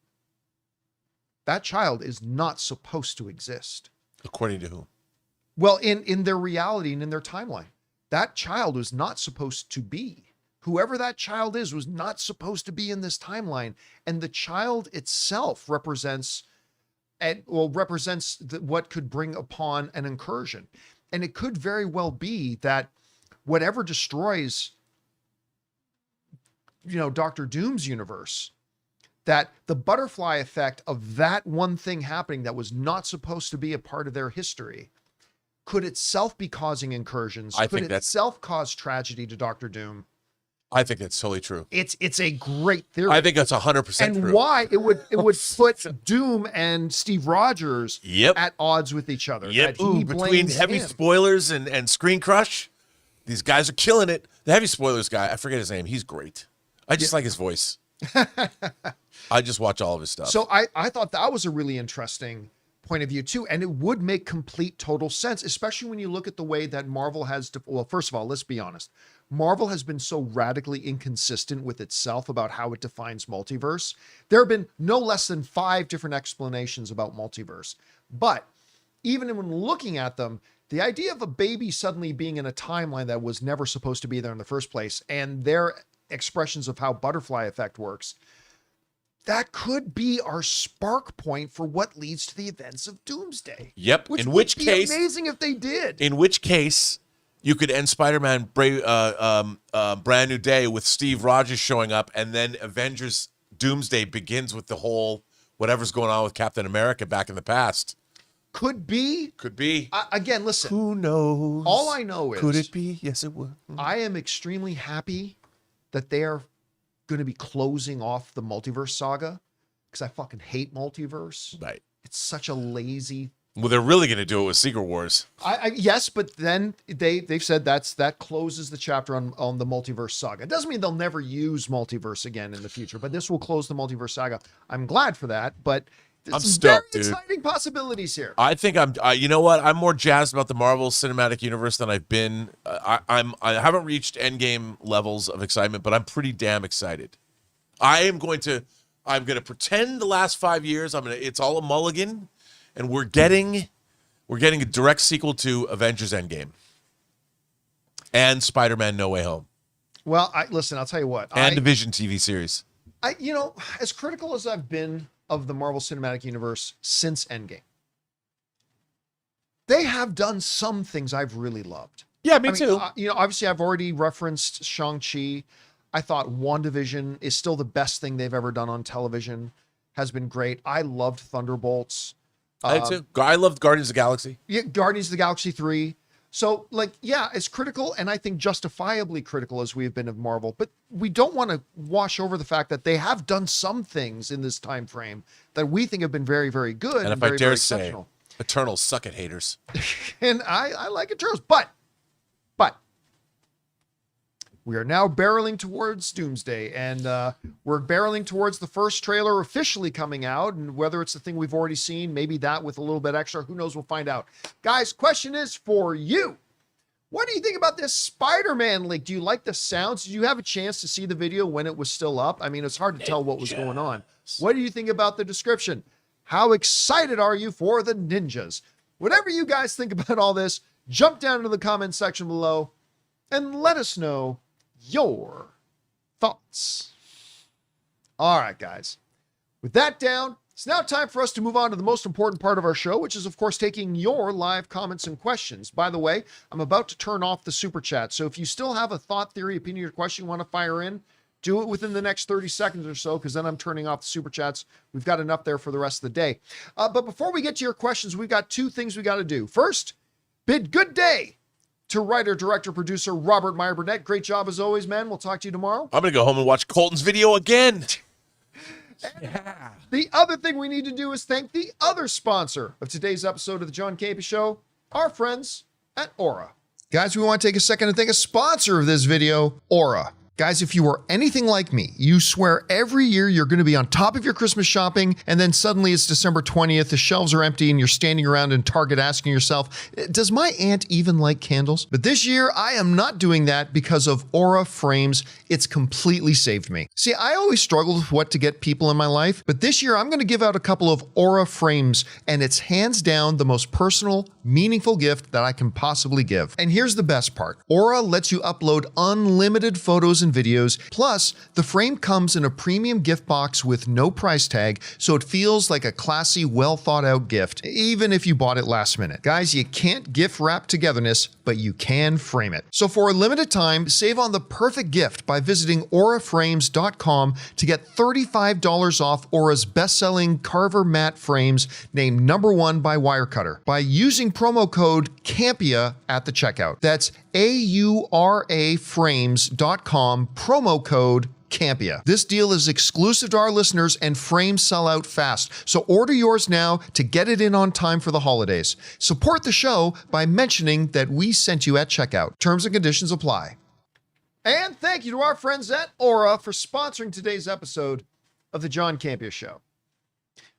That child is not supposed to exist. According to who? Well, in their reality and in their timeline, that child was not supposed to be. Whoever that child is was not supposed to be in this timeline. And the child itself represents what could bring upon an incursion. And it could very well be that whatever destroys, Dr. Doom's universe, that the butterfly effect of that one thing happening that was not supposed to be a part of their history could itself be causing incursions. Could itself cause tragedy to Dr. Doom. I think that's totally true. It's a great theory. I think that's 100% and true. Why it would put Doom and Steve Rogers at odds with each other. Yep. Between Heavy Spoilers and Screen Crush, these guys are killing it. The Heavy Spoilers guy, I forget his name. He's great. I just like his voice. I just watch all of his stuff. So I thought that was a really interesting point of view too. And it would make complete total sense, especially when you look at the way that Marvel has well, first of all, let's be honest. Marvel has been so radically inconsistent with itself about how it defines multiverse. There have been no less than 5 different explanations about multiverse. But even when looking at them, the idea of a baby suddenly being in a timeline that was never supposed to be there in the first place, and their expressions of how butterfly effect works, that could be our spark point for what leads to the events of Doomsday. Yep. Which In would which be case, amazing if they did. in which case, you could end Spider-Man Brand New Day with Steve Rogers showing up, and then Avengers Doomsday begins with the whole whatever's going on with Captain America back in the past. Could be. Could be. Again, listen. Who knows? All I know is, could it be? Yes, it would. I am extremely happy that they are going to be closing off the multiverse saga, because I fucking hate multiverse. Right. It's such a lazy. Well, they're really going to do it with Secret Wars. Yes, but then they've said that closes the chapter on the multiverse saga. It doesn't mean they'll never use multiverse again in the future, but this will close the multiverse saga. I'm glad for that, but I'm some stoked, very dude. exciting possibilities here. I think you know what? I'm more jazzed about the Marvel Cinematic Universe than I've been. I haven't reached Endgame levels of excitement, but I'm pretty damn excited. I'm going to pretend the last 5 years. It's all a mulligan, and we're getting a direct sequel to Avengers Endgame and Spider-Man No Way Home Well, listen, I'll tell you what. and Division TV series. As critical as I've been of the Marvel Cinematic Universe since Endgame, they have done some things I've really loved. Yeah, me too. Obviously, I've already referenced Shang-Chi. I thought WandaVision is still the best thing they've ever done on television. Has been great. I loved Thunderbolts. I did too. I loved Guardians of the Galaxy. Yeah, Guardians of the Galaxy 3. So, as critical, and I think justifiably critical as we have been of Marvel, but we don't want to wash over the fact that they have done some things in this time frame that we think have been very, very good. And if very, I dare very say, exceptional. Eternals suck at haters. And I like Eternals, but we are now barreling towards Doomsday, and we're barreling towards the first trailer officially coming out, and whether it's the thing we've already seen, maybe that with a little bit extra, who knows, we'll find out. Guys, question is for you. What do you think about this Spider-Man leak? Do you like the sounds? Did you have a chance to see the video when it was still up? I mean, it's hard to tell what was going on. What do you think about the description? How excited are you for the ninjas? Whatever you guys think about all this, jump down into the comment section below and let us know your thoughts. All right, guys. With that down, it's now time for us to move on to the most important part of our show, which is, of course, taking your live comments and questions. By the way, I'm about to turn off the super chat, so if you still have a thought, theory, opinion, or question you want to fire in, do it within the next 30 seconds or so, because then I'm turning off the super chats. We've got enough there for the rest of the day. But before we get to your questions, we've got two things we got to do. First, bid good day to writer, director, producer Robert Meyer Burnett. Great job as always, man. We'll talk to you tomorrow. I'm going to go home and watch Colton's video again. Yeah. The other thing we need to do is thank the other sponsor of today's episode of the John Campea Show, our friends at Aura. Guys, we want to take a second to thank a sponsor of this video, Aura. Guys, if you are anything like me, you swear every year you're going to be on top of your Christmas shopping, and then suddenly it's December 20th, the shelves are empty, and you're standing around in Target asking yourself, does my aunt even like candles? But this year, I am not doing that because of Aura Frames. It's completely saved me. See, I always struggled with what to get people in my life, but this year I'm going to give out a couple of Aura Frames, and it's hands down the most personal, meaningful gift that I can possibly give. And here's the best part. Aura lets you upload unlimited photos and videos. Plus, the frame comes in a premium gift box with no price tag, so it feels like a classy, well thought out gift, even if you bought it last minute. Guys, you can't gift wrap togetherness, but you can frame it. So for a limited time, save on the perfect gift by visiting auraframes.com to get $35 off Aura's best-selling Carver matte frames named #1 by Wirecutter by using promo code CAMPEA at the checkout. That's auraframes.com, promo code Campea. This deal is exclusive to our listeners, and frames sell out fast. So order yours now to get it in on time for the holidays. Support the show by mentioning that we sent you at checkout. Terms and conditions apply. And thank you to our friends at Aura for sponsoring today's episode of the John Campea Show.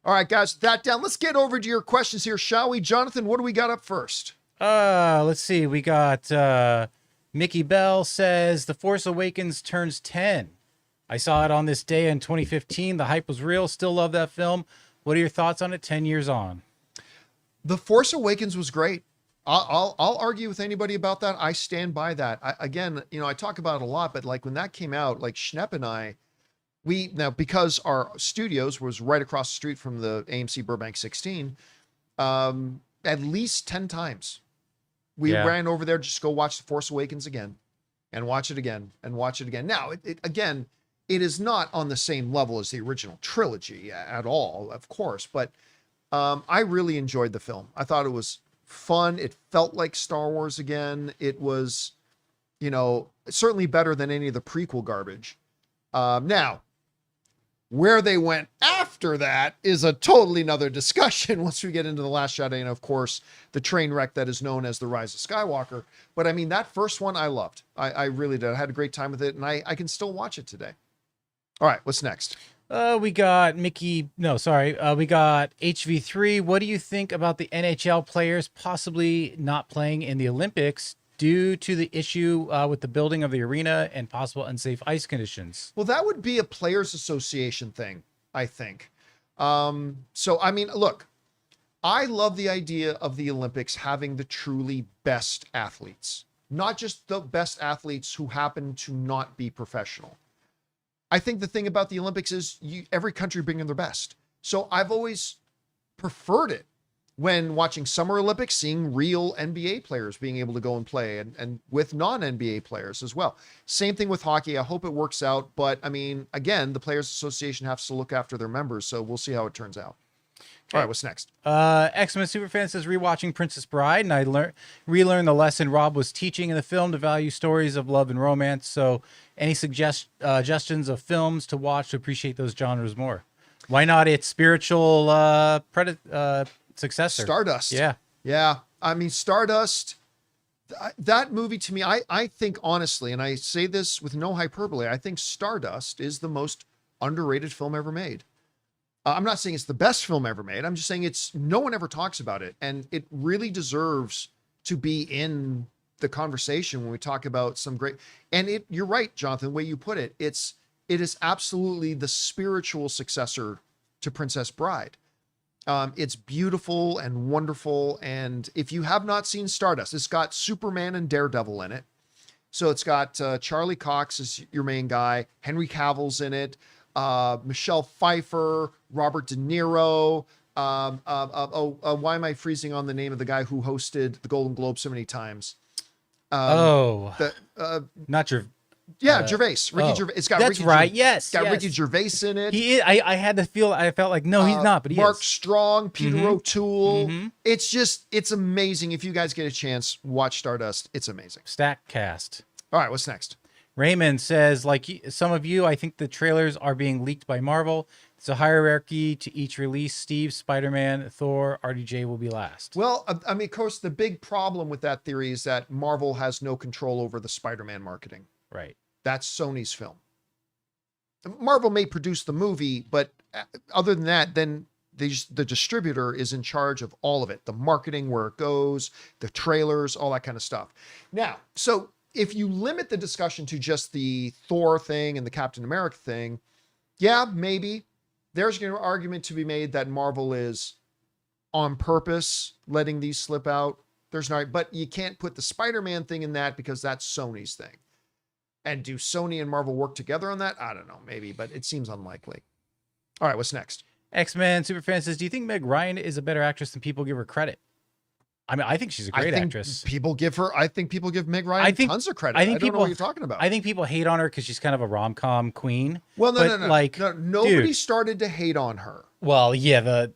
All right, guys, with that down, let's get over to your questions here, shall we? Jonathan, what do we got up first? Let's see. We got Mickey Bell says The Force Awakens turns 10. I saw it on this day in 2015. The hype was real. Still love that film. What are your thoughts on it 10 years on? The Force Awakens was great. I'll argue with anybody about that. I stand by that. I talk about it a lot, but like when that came out, like Schnepp and I, Now, because our studios was right across the street from the AMC Burbank 16, at least 10 times we Yeah. ran over there just to go watch The Force Awakens again and watch it again and watch it again. Now, again, it is not on the same level as the original trilogy at all, of course, but I really enjoyed the film. I thought it was fun. It felt like Star Wars again. It was, certainly better than any of the prequel garbage. Now, where they went after that is a totally another discussion once we get into The Last Jedi and, of course, the train wreck that is known as The Rise of Skywalker. But I mean, that first one I loved. I really did. I had a great time with it, and I can still watch it today. All right, what's next? We got Mickey. No, sorry. We got HV3. What do you think about the NHL players possibly not playing in the Olympics due to the issue with the building of the arena and possible unsafe ice conditions? Well, that would be a players association thing, I think. So, I mean, look, I love the idea of the Olympics having the truly best athletes, not just the best athletes who happen to not be professional. I think the thing about the Olympics is every country bringing their best. So I've always preferred it when watching Summer Olympics, seeing real NBA players being able to go and play and with non-NBA players as well. Same thing with hockey. I hope it works out. But I mean, again, the Players Association has to look after their members. So we'll see how it turns out. All right, what's next? X-Men Superfan says, rewatching Princess Bride, and I relearned the lesson Rob was teaching in the film to value stories of love and romance. So any suggestions of films to watch to appreciate those genres more? Why not its spiritual successor? Stardust. Yeah. I mean, Stardust, that movie to me, I think honestly, and I say this with no hyperbole, I think Stardust is the most underrated film ever made. I'm not saying it's the best film ever made. I'm just saying no one ever talks about it. And it really deserves to be in the conversation when we talk about some great, and you're right, Jonathan, the way you put it, it is absolutely the spiritual successor to Princess Bride. It's beautiful and wonderful. And if you have not seen Stardust, it's got Superman and Daredevil in it. So it's got Charlie Cox as your main guy. Henry Cavill's in it. Michelle Pfeiffer, Robert De Niro. Why am I freezing on the name of the guy who hosted the Golden Globe so many times? Not your. Yeah, Gervais. Ricky Gervais. It's got that's Ricky right. Yes, it's got yes. Ricky Gervais in it. He is, I had the feel. I felt like no, he's not, but he Mark is. Strong, Peter O'Toole. It's amazing. If you guys get a chance, watch Stardust. It's amazing. Stack cast. All right, what's next? Raymond says, like some of you, I think the trailers are being leaked by Marvel. It's a hierarchy to each release. Steve, Spider-Man, Thor, RDJ will be last. Well, I mean, of course, the big problem with that theory is that Marvel has no control over the Spider-Man marketing. Right. That's Sony's film. Marvel may produce the movie, but other than that, then the distributor is in charge of all of it. The marketing, where it goes, the trailers, all that kind of stuff. Now, so if you limit the discussion to just the Thor thing and the Captain America thing, yeah, maybe there's an argument to be made that Marvel is on purpose letting these slip out. But you can't put the Spider-Man thing in that because that's Sony's thing. And do Sony and Marvel work together on that? I don't know, maybe, but it seems unlikely. All right, what's next? X-Men Superfan says, do you think Meg Ryan is a better actress than people give her credit? I mean, I think she's a great actress. I think people give Meg Ryan tons of credit. I don't know what you're talking about. I think people hate on her because she's kind of a rom-com queen. Well, no. Nobody started to hate on her. Well, yeah,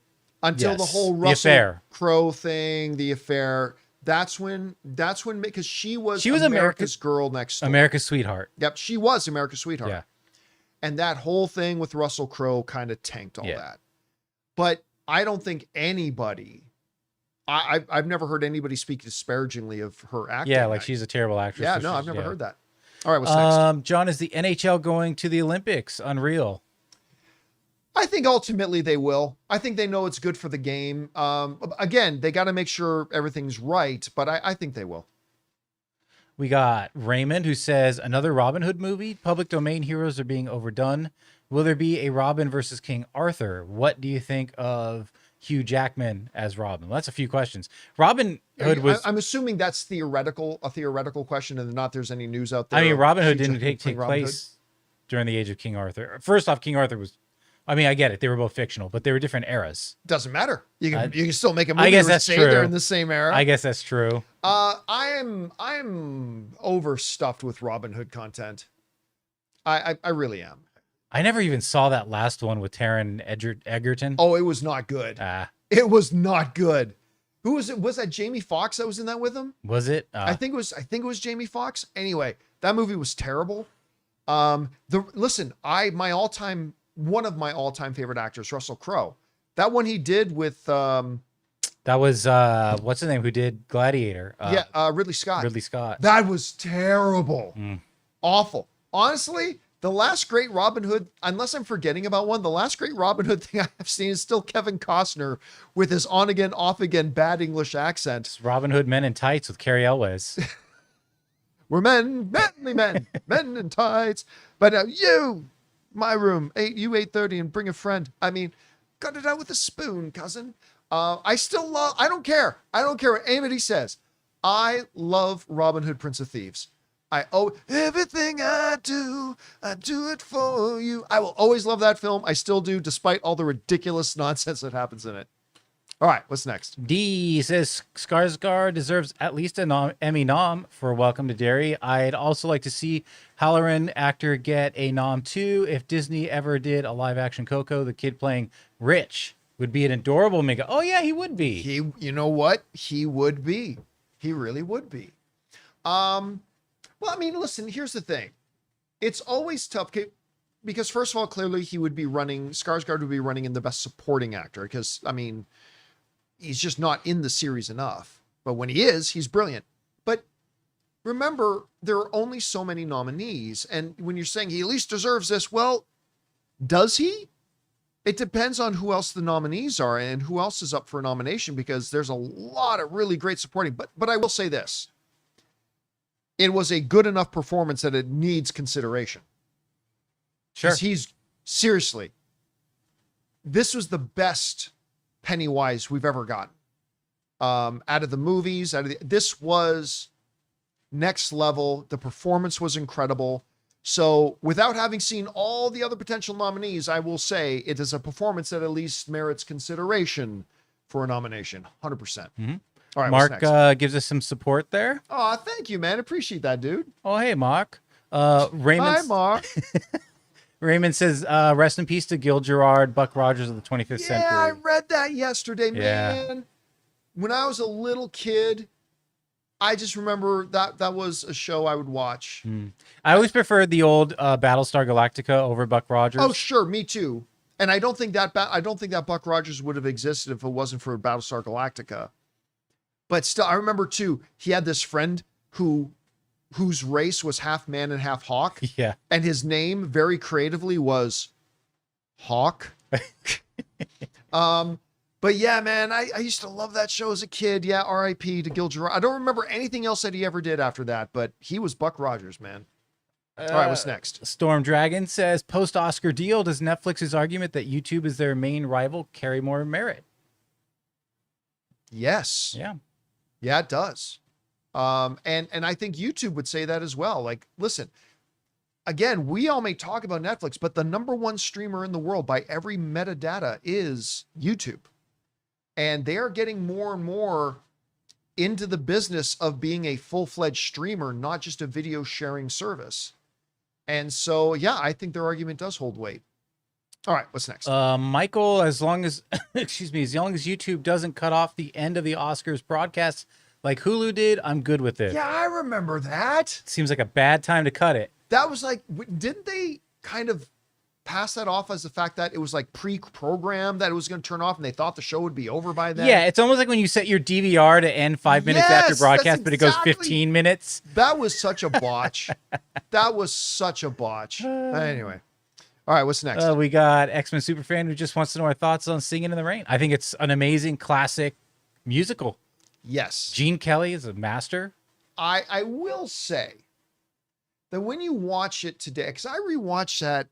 until the whole Russell Crowe thing, the affair. That's when because she was America's girl next door. America's sweetheart. Yep, she was America's sweetheart. Yeah. And that whole thing with Russell Crowe kind of tanked all that. But I don't think anybody, I've never heard anybody speak disparagingly of her acting. Yeah, like she's a terrible actress. Yeah, no, I've never heard that. All right, what's next? John, is the NHL going to the Olympics? Unreal. I think ultimately they will. I think they know it's good for the game. Again, they got to make sure everything's right, but I think they will. We got Raymond, who says, another Robin Hood movie. Public domain heroes are being overdone. Will there be a Robin versus King Arthur? What do you think of Hugh Jackman as Robin? Well, that's a few questions. Robin Hood was... I'm assuming that's a theoretical question, and not there's any news out there. I mean, Robin Hood didn't take place during the age of King Arthur. First off, King Arthur was, I mean, I get it. They were both fictional, but they were different eras. Doesn't matter. You can still make a movie. I guess where that's say true. They're in the same era. I guess that's true. I'm overstuffed with Robin Hood content. I really am. I never even saw that last one with Taron Egerton. Oh, it was not good. It was not good. Who was it? Was that Jamie Foxx that was in that with him? Was it? I think it was Jamie Foxx. Anyway, that movie was terrible. One of my all-time favorite actors, Russell Crowe. That one he did with that was what's his name? Who did Gladiator? Ridley Scott. Ridley Scott. That was terrible. Awful. Honestly, the last great Robin Hood, unless I'm forgetting about one, the last great Robin Hood thing I have seen is still Kevin Costner with his on-again, off-again bad English accent. It's Robin Hood Men in Tights with Carrie Elwes. We're men, manly men, men in tights. But you, my room, 8:30 and bring a friend. I mean, cut it out with a spoon, cousin. I don't care. I don't care what anybody says. I love Robin Hood, Prince of Thieves. Everything I do it for you. I will always love that film. I still do, despite all the ridiculous nonsense that happens in it. All right, what's next? D says Skarsgård deserves at least an Emmy nom for Welcome to Derry. I'd also like to see Halloran actor get a nom too. If Disney ever did a live action Coco, the kid playing Rich would be an adorable mega. Oh yeah, he would be. You know what? He would be. He really would be. Well, I mean, listen, here's the thing. It's always tough because first of all, clearly Skarsgård would be running in the best supporting actor because, I mean, he's just not in the series enough. But when he is, he's brilliant. But remember, there are only so many nominees. And when you're saying he at least deserves this, well, does he? It depends on who else the nominees are and who else is up for a nomination because there's a lot of really great supporting. But I will say this. It was a good enough performance that it needs consideration. Sure. Seriously, this was the best Pennywise we've ever gotten. Out of the movies, this was next level. The performance was incredible. So without having seen all the other potential nominees, I will say it is a performance that at least merits consideration for a nomination. 100%. Mm-hmm. All right, Mark gives us some support there. Oh, thank you, man. Appreciate that, dude. Oh, hey, Mark. Raymond. Hi, Mark. Raymond says, rest in peace to Gil Gerard, Buck Rogers of the 25th century. Yeah, I read that yesterday, Yeah. man. When I was a little kid, I just remember that was a show I would watch. I always preferred the old Battlestar Galactica over Buck Rogers. Oh, sure, me too. And I don't think that Buck Rogers would have existed if it wasn't for Battlestar Galactica. But still, I remember too, he had this friend whose race was half man and half hawk. Yeah. And his name very creatively was Hawk. But yeah, man, I used to love that show as a kid. Yeah, R.I.P. to Gil Gerard. I don't remember anything else that he ever did after that, but he was Buck Rogers, man. All right, what's next? Storm Dragon says, post-Oscar deal, does Netflix's argument that YouTube is their main rival carry more merit? Yes. Yeah. Yeah, it does. And I think YouTube would say that as well. Like, listen, again, we all may talk about Netflix, but the number one streamer in the world by every metadata is YouTube. And they are getting more and more into the business of being a full-fledged streamer, not just a video sharing service. And so, yeah, I think their argument does hold weight. All right, what's next? Michael, as long as, excuse me, as long as YouTube doesn't cut off the end of the Oscars broadcast like Hulu did, I'm good with it. Yeah, I remember that. Seems like a bad time to cut it. That was like, didn't they kind of pass that off as the fact that it was like pre-programmed that it was going to turn off and they thought the show would be over by then? Yeah, it's almost like when you set your DVR to end 5 minutes after broadcast, but it goes 15 minutes. That was such a botch. That was such a botch. Anyway. All right, what's next? We got X-Men Superfan who just wants to know our thoughts on Singing in the Rain. I think it's an amazing classic musical. Yes. Gene Kelly is a master. I will say that when you watch it today, because I rewatched that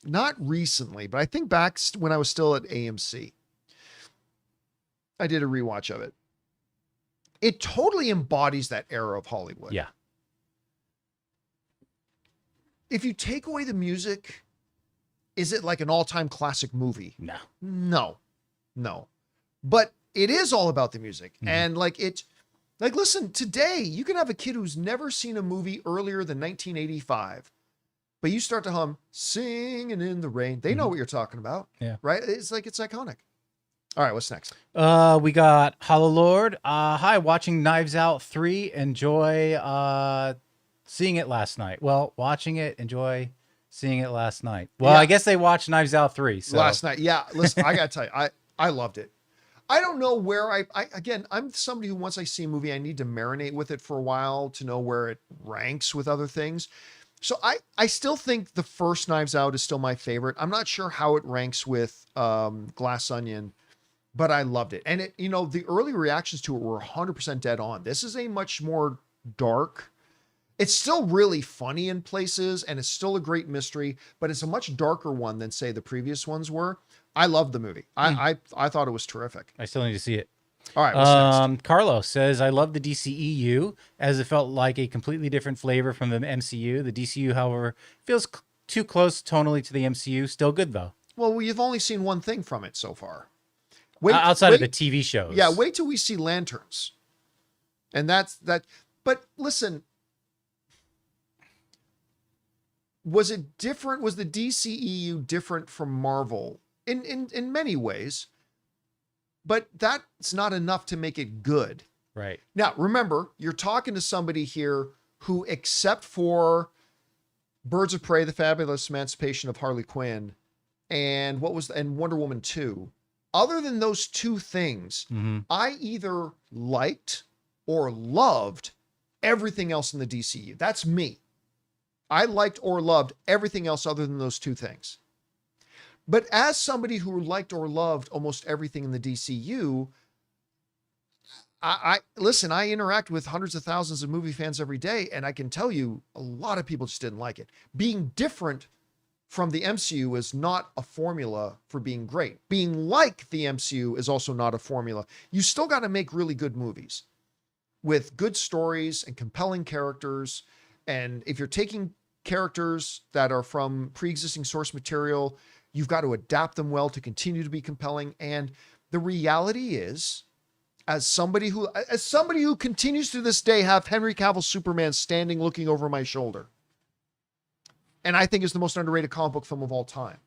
not recently, but I think back when I was still at AMC. I did a rewatch of it. It totally embodies that era of Hollywood. Yeah. if you take away the music, is it like an all-time classic movie? No. No. But it is all about the music. And like listen, today you can have a kid who's never seen a movie earlier than 1985, but you start to hum Singing in the Rain. They know what you're talking about. Yeah. Right? It's like, it's iconic. All right, what's next? We got Hollow Lord. Hi, watching Knives Out 3. Enjoy seeing it last night. Well, watching it, enjoy seeing it last night. Well, Yeah. I guess they watched Knives Out 3. So. Last night. Yeah. Listen, I got to tell you, I loved it. I don't know where again, I'm somebody who once I see a movie, I need to marinate with it for a while to know where it ranks with other things. So I still think the first Knives Out is still my favorite. I'm not sure how it ranks with Glass Onion, but I loved it. And it, the early reactions to it were 100% dead on. This is a much more dark. It's still really funny in places, and it's still a great mystery, but it's a much darker one than, say, the previous ones were. I loved the movie. I thought it was terrific. I still need to see it. All right, what's next? Carlos says, I love the DCEU as it felt like a completely different flavor from the MCU. The DCU, however, feels too close tonally to the MCU. Still good, though. Well, you've only seen one thing from it so far. Outside of the TV shows. Yeah, wait till we see Lanterns. And that's that. But listen, was it different? Was the DCEU different from Marvel? In many ways, but that's not enough to make it good. Right. Now, remember, you're talking to somebody here who, except for Birds of Prey, The Fabulous Emancipation of Harley Quinn, and Wonder Woman 2, other than those two things, I either liked or loved everything else in the DCU. That's me. I liked or loved everything else other than those two things. But as somebody who liked or loved almost everything in the DCU, I interact with hundreds of thousands of movie fans every day, and I can tell you a lot of people just didn't like it. Being different from the MCU is not a formula for being great. Being like the MCU is also not a formula. You still got to make really good movies with good stories and compelling characters. And if you're taking characters that are from pre-existing source material, you've got to adapt them well to continue to be compelling. And the reality is, as somebody who continues to this day have Henry Cavill Superman standing looking over my shoulder, and I think is the most underrated comic book film of all time,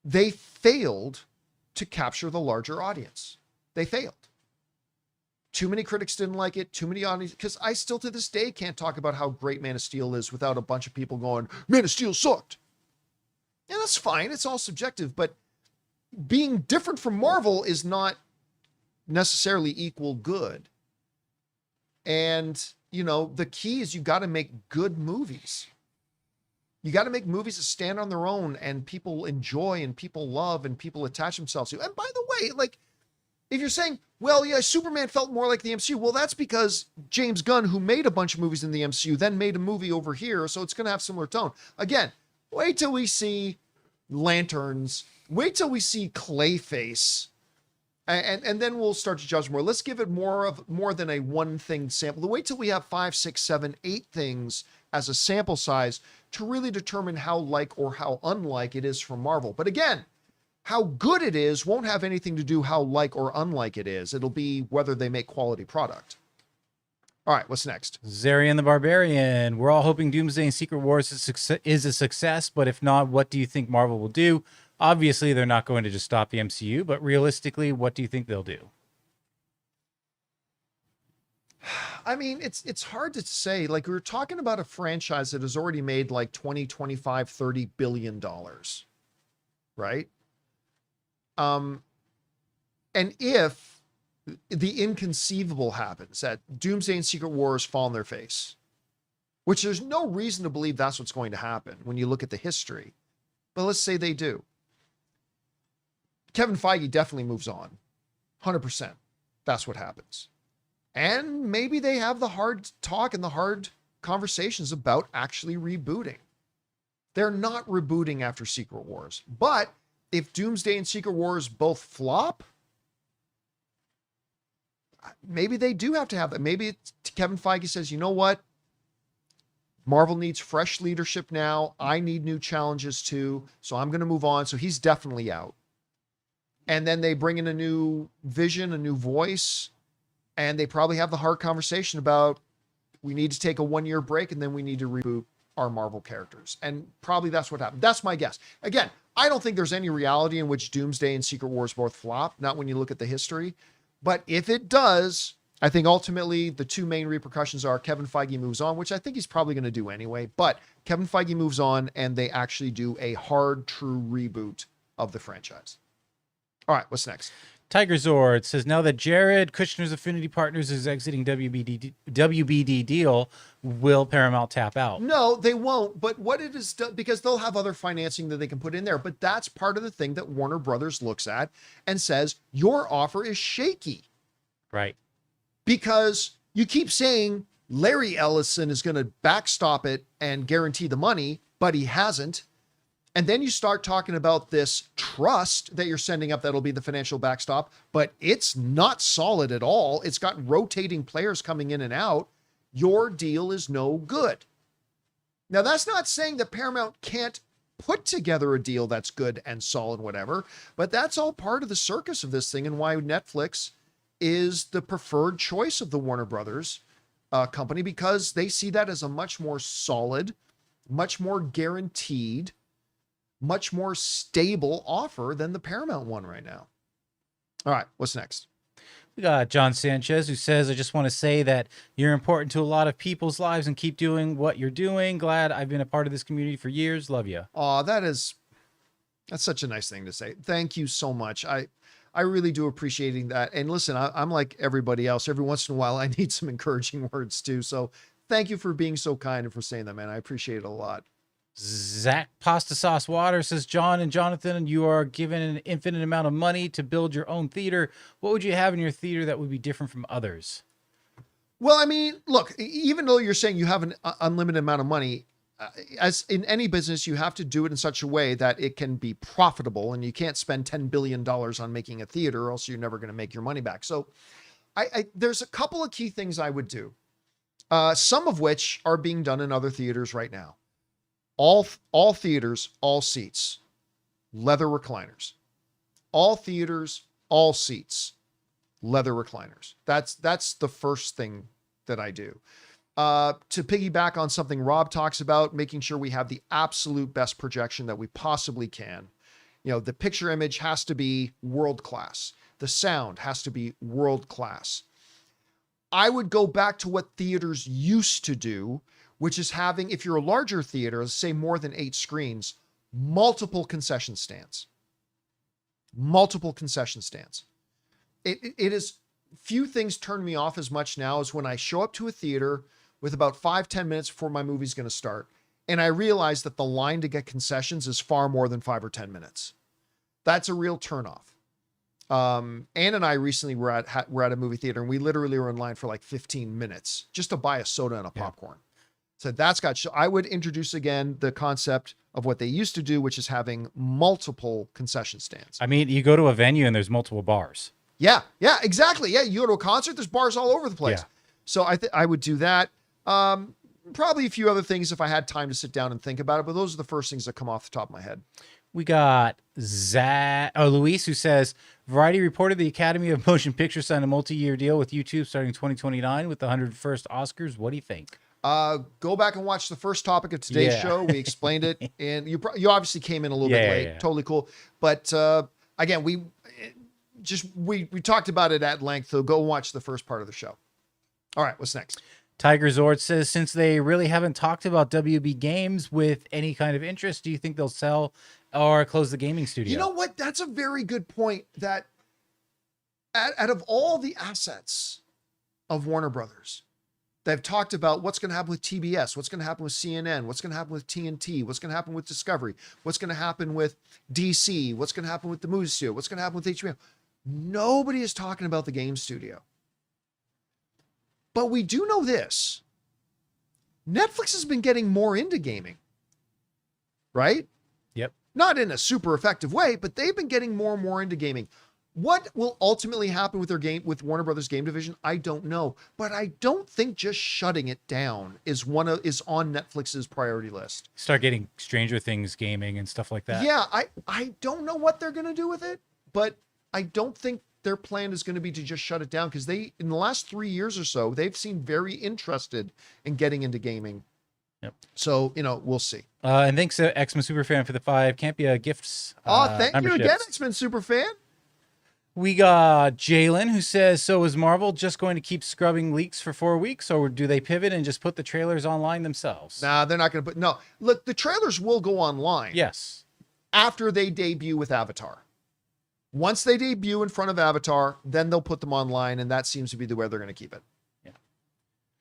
they failed to capture the larger audience. They failed. Too many critics didn't like it. Too many audience, because I still to this day can't talk about how great Man of Steel is without a bunch of people going, Man of Steel sucked. And that's fine. It's all subjective, but being different from Marvel is not necessarily equal good. And, the key is you got to make good movies. You got to make movies that stand on their own and people enjoy and people love and people attach themselves to. And by the way, like, if you're saying, well, yeah, Superman felt more like the MCU, well, that's because James Gunn, who made a bunch of movies in the MCU, then made a movie over here, so it's going to have similar tone. Again, wait till we see Lanterns. Wait till we see Clayface. And then we'll start to judge more. Let's give it more than a one thing sample. Wait till we have 5, 6, 7, 8 things as a sample size to really determine how like or how unlike it is from Marvel. But again, how good it is won't have anything to do how like or unlike it is. It'll be whether they make quality product. All right, what's next? Zarian the Barbarian. We're all hoping Doomsday and Secret Wars is a success, but if not, what do you think Marvel will do? Obviously, they're not going to just stop the MCU, but realistically, what do you think they'll do? I mean, it's hard to say. Like, we're talking about a franchise that has already made like 20, 25, 30 billion dollars, right? And if the inconceivable happens, that Doomsday and Secret Wars fall on their face, which there's no reason to believe that's what's going to happen when you look at the history, but let's say they do. Kevin Feige definitely moves on. 100%. That's what happens. And maybe they have the hard talk and the hard conversations about actually rebooting. They're not rebooting after Secret Wars. But if Doomsday and Secret Wars both flop, maybe they do have to have that. Maybe Kevin Feige says, you know what? Marvel needs fresh leadership now. I need new challenges too. So I'm going to move on. So he's definitely out. And then they bring in a new vision, a new voice, and they probably have the hard conversation about we need to take a 1-year break and then we need to reboot our Marvel characters. And probably that's what happened. That's my guess. Again, I don't think there's any reality in which Doomsday and Secret Wars both flop, not when you look at the history. But if it does, I think ultimately the two main repercussions are Kevin Feige moves on, which I think he's probably going to do anyway. But Kevin Feige moves on and they actually do a hard, true reboot of the franchise. All right, what's next? Tiger Zord says, now that Jared Kushner's Affinity Partners is exiting WBD deal, will Paramount tap out? No, they won't. But what it is, because they'll have other financing that they can put in there. But that's part of the thing that Warner Brothers looks at and says, your offer is shaky. Right. Because you keep saying Larry Ellison is going to backstop it and guarantee the money, but he hasn't. And then you start talking about this trust that you're sending up that'll be the financial backstop, but it's not solid at all. It's got rotating players coming in and out. Your deal is no good. Now, that's not saying that Paramount can't put together a deal that's good and solid, whatever, but that's all part of the circus of this thing and why Netflix is the preferred choice of the Warner Brothers company, because they see that as a much more solid, much more guaranteed, much more stable offer than the Paramount one right now. All right, what's next? We got John Sanchez, who says, I just want to say that you're important to a lot of people's lives and keep doing what you're doing. Glad I've been a part of this community for years. Love you. Oh, that's such a nice thing to say. Thank you so much. I really do appreciating that. And listen, I'm like everybody else. Every once in a while, I need some encouraging words too. So thank you for being so kind and for saying that, man. I appreciate it a lot. Zach Pasta Sauce Water says, John and Jonathan, you are given an infinite amount of money to build your own theater. What would you have in your theater that would be different from others? Well, I mean, look, even though you're saying you have an unlimited amount of money, as in any business, you have to do it in such a way that it can be profitable, and you can't spend $10 billion on making a theater, or else you're never going to make your money back. So there's a couple of key things I would do, some of which are being done in other theaters right now. All theaters, all seats, leather recliners. All theaters, all seats, leather recliners. That's the first thing that I do. To piggyback on something Rob talks about, making sure we have the absolute best projection that we possibly can. You know, the picture image has to be world class. The sound has to be world class. I would go back to what theaters used to do, which is having, if you're a larger theater, let's say more than 8 screens, multiple concession stands. Multiple concession stands. It is, few things turn me off as much now as when I show up to a theater with about 5-10 minutes before my movie's going to start, and I realize that the line to get concessions is far more than 5 or 10 minutes. That's a real turnoff. Ann and I recently were at a movie theater, and we literally were in line for like 15 minutes just to buy a soda and a popcorn. So I would introduce again the concept of what they used to do, which is having multiple concession stands. I mean, you go to a venue and there's multiple bars. Yeah, exactly. Yeah, you go to a concert, there's bars all over the place. Yeah. So I would do that. Probably a few other things if I had time to sit down and think about it, but those are the first things that come off the top of my head. We got Luis, who says, Variety reported the Academy of Motion Pictures signed a multi-year deal with YouTube starting 2029 with the 101st Oscars. What do you think? Go back and watch the first topic of today's show. We explained it, and you obviously came in a little bit late. Yeah. Totally cool. But again, we talked about it at length, so go watch the first part of the show. All right, what's next? Tiger Zord says, since they really haven't talked about WB Games with any kind of interest, do you think they'll sell or close the gaming studio? You know what? That's a very good point. That out of all the assets of Warner Brothers, they've talked about what's going to happen with TBS, what's going to happen with CNN, what's going to happen with TNT, what's going to happen with Discovery, what's going to happen with DC, what's going to happen with the movie studio, what's going to happen with HBO. Nobody is talking about the game studio. But we do know this. Netflix has been getting more into gaming, right? Yep. Not in a super effective way, but they've been getting more and more into gaming. What will ultimately happen with their game, with Warner Brothers game division? I don't know, but I don't think just shutting it down is on Netflix's priority list. Start getting Stranger Things gaming and stuff like that. Yeah, I don't know what they're going to do with it, but I don't think their plan is going to be to just shut it down, because they, in the last 3 years or so, they've seemed very interested in getting into gaming. Yep. So, we'll see. And thanks to X-Men Superfan for the 5 Campea gifts. Thank you again, memberships. X-Men Superfan. We got Jalen, who says, so is Marvel just going to keep scrubbing leaks for 4 weeks, or do they pivot and just put the trailers online themselves? Nah, they're not going to put... No, look, the trailers will go online. Yes. After they debut with Avatar. Once they debut in front of Avatar, then they'll put them online, and that seems to be the way they're going to keep it. Yeah.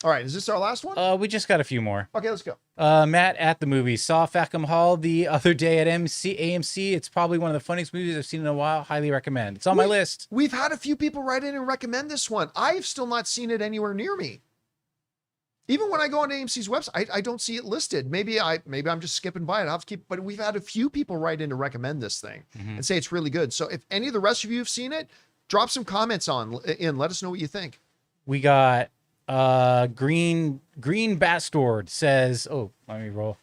All right, is this our last one? We just got a few more. Okay, let's go. Matt at the movie saw Fackham Hall the other day at AMC. It's probably one of the funniest movies I've seen in a while. Highly recommend. It's on my list. We've had a few people write in and recommend this one. I've still not seen it anywhere near me. Even when I go on AMC's website, I don't see it listed. Maybe I'm just skipping by it. I'll have to keep. But we've had a few people write in to recommend this thing and say it's really good. So if any of the rest of you have seen it, drop some comments in. Let us know what you think. We got Green Bastard says, oh, let me roll.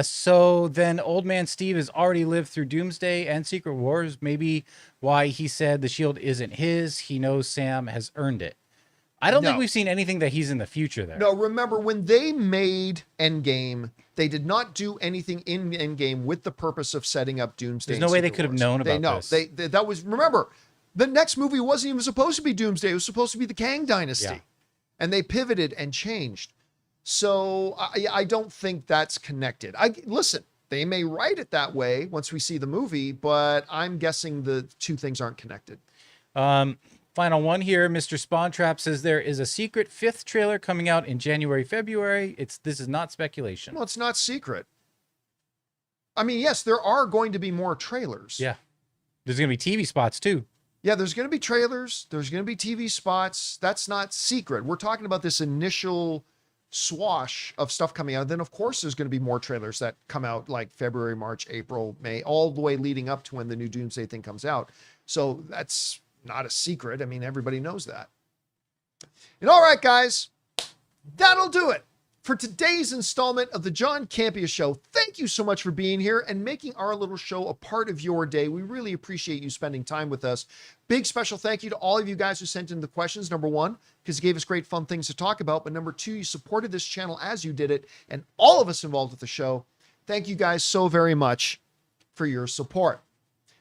So then Old Man Steve has already lived through Doomsday and Secret Wars. Maybe why he said the shield isn't his. He knows Sam has earned it. I don't think we've seen anything that he's in the future there. No, remember when they made Endgame, they did not do anything in Endgame with the purpose of setting up Doomsday. There's no way they could have known about this. That was, remember, the next movie wasn't even supposed to be Doomsday. It was supposed to be the Kang Dynasty. Yeah. And they pivoted and changed. So I don't think that's connected. Listen, they may write it that way once we see the movie, but I'm guessing the two things aren't connected. Final one here. Mr. Spawntrap says there is a secret 5th trailer coming out in January, February. This is not speculation. Well, it's not secret. I mean, yes, there are going to be more trailers. Yeah. There's going to be TV spots too. Yeah, there's going to be trailers. There's going to be TV spots. That's not secret. We're talking about this initial swash of stuff coming out. Then, of course, there's going to be more trailers that come out like February, March, April, May, all the way leading up to when the new Doomsday thing comes out. So that's not a secret. I mean, everybody knows that. And all right, guys, that'll do it for today's installment of the John Campea Show. Thank you so much for being here and making our little show a part of your day. We really appreciate you spending time with us. Big special thank you to all of you guys who sent in the questions. Number one, because you gave us great fun things to talk about. But number two, you supported this channel as you did it. And all of us involved with the show, thank you guys so very much for your support.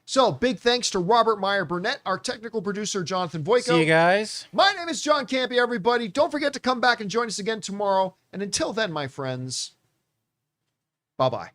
So big thanks to Robert Meyer Burnett, our technical producer, Jonathan Voico. See you guys. My name is John Campea, everybody. Don't forget to come back and join us again tomorrow. And until then, my friends, bye-bye.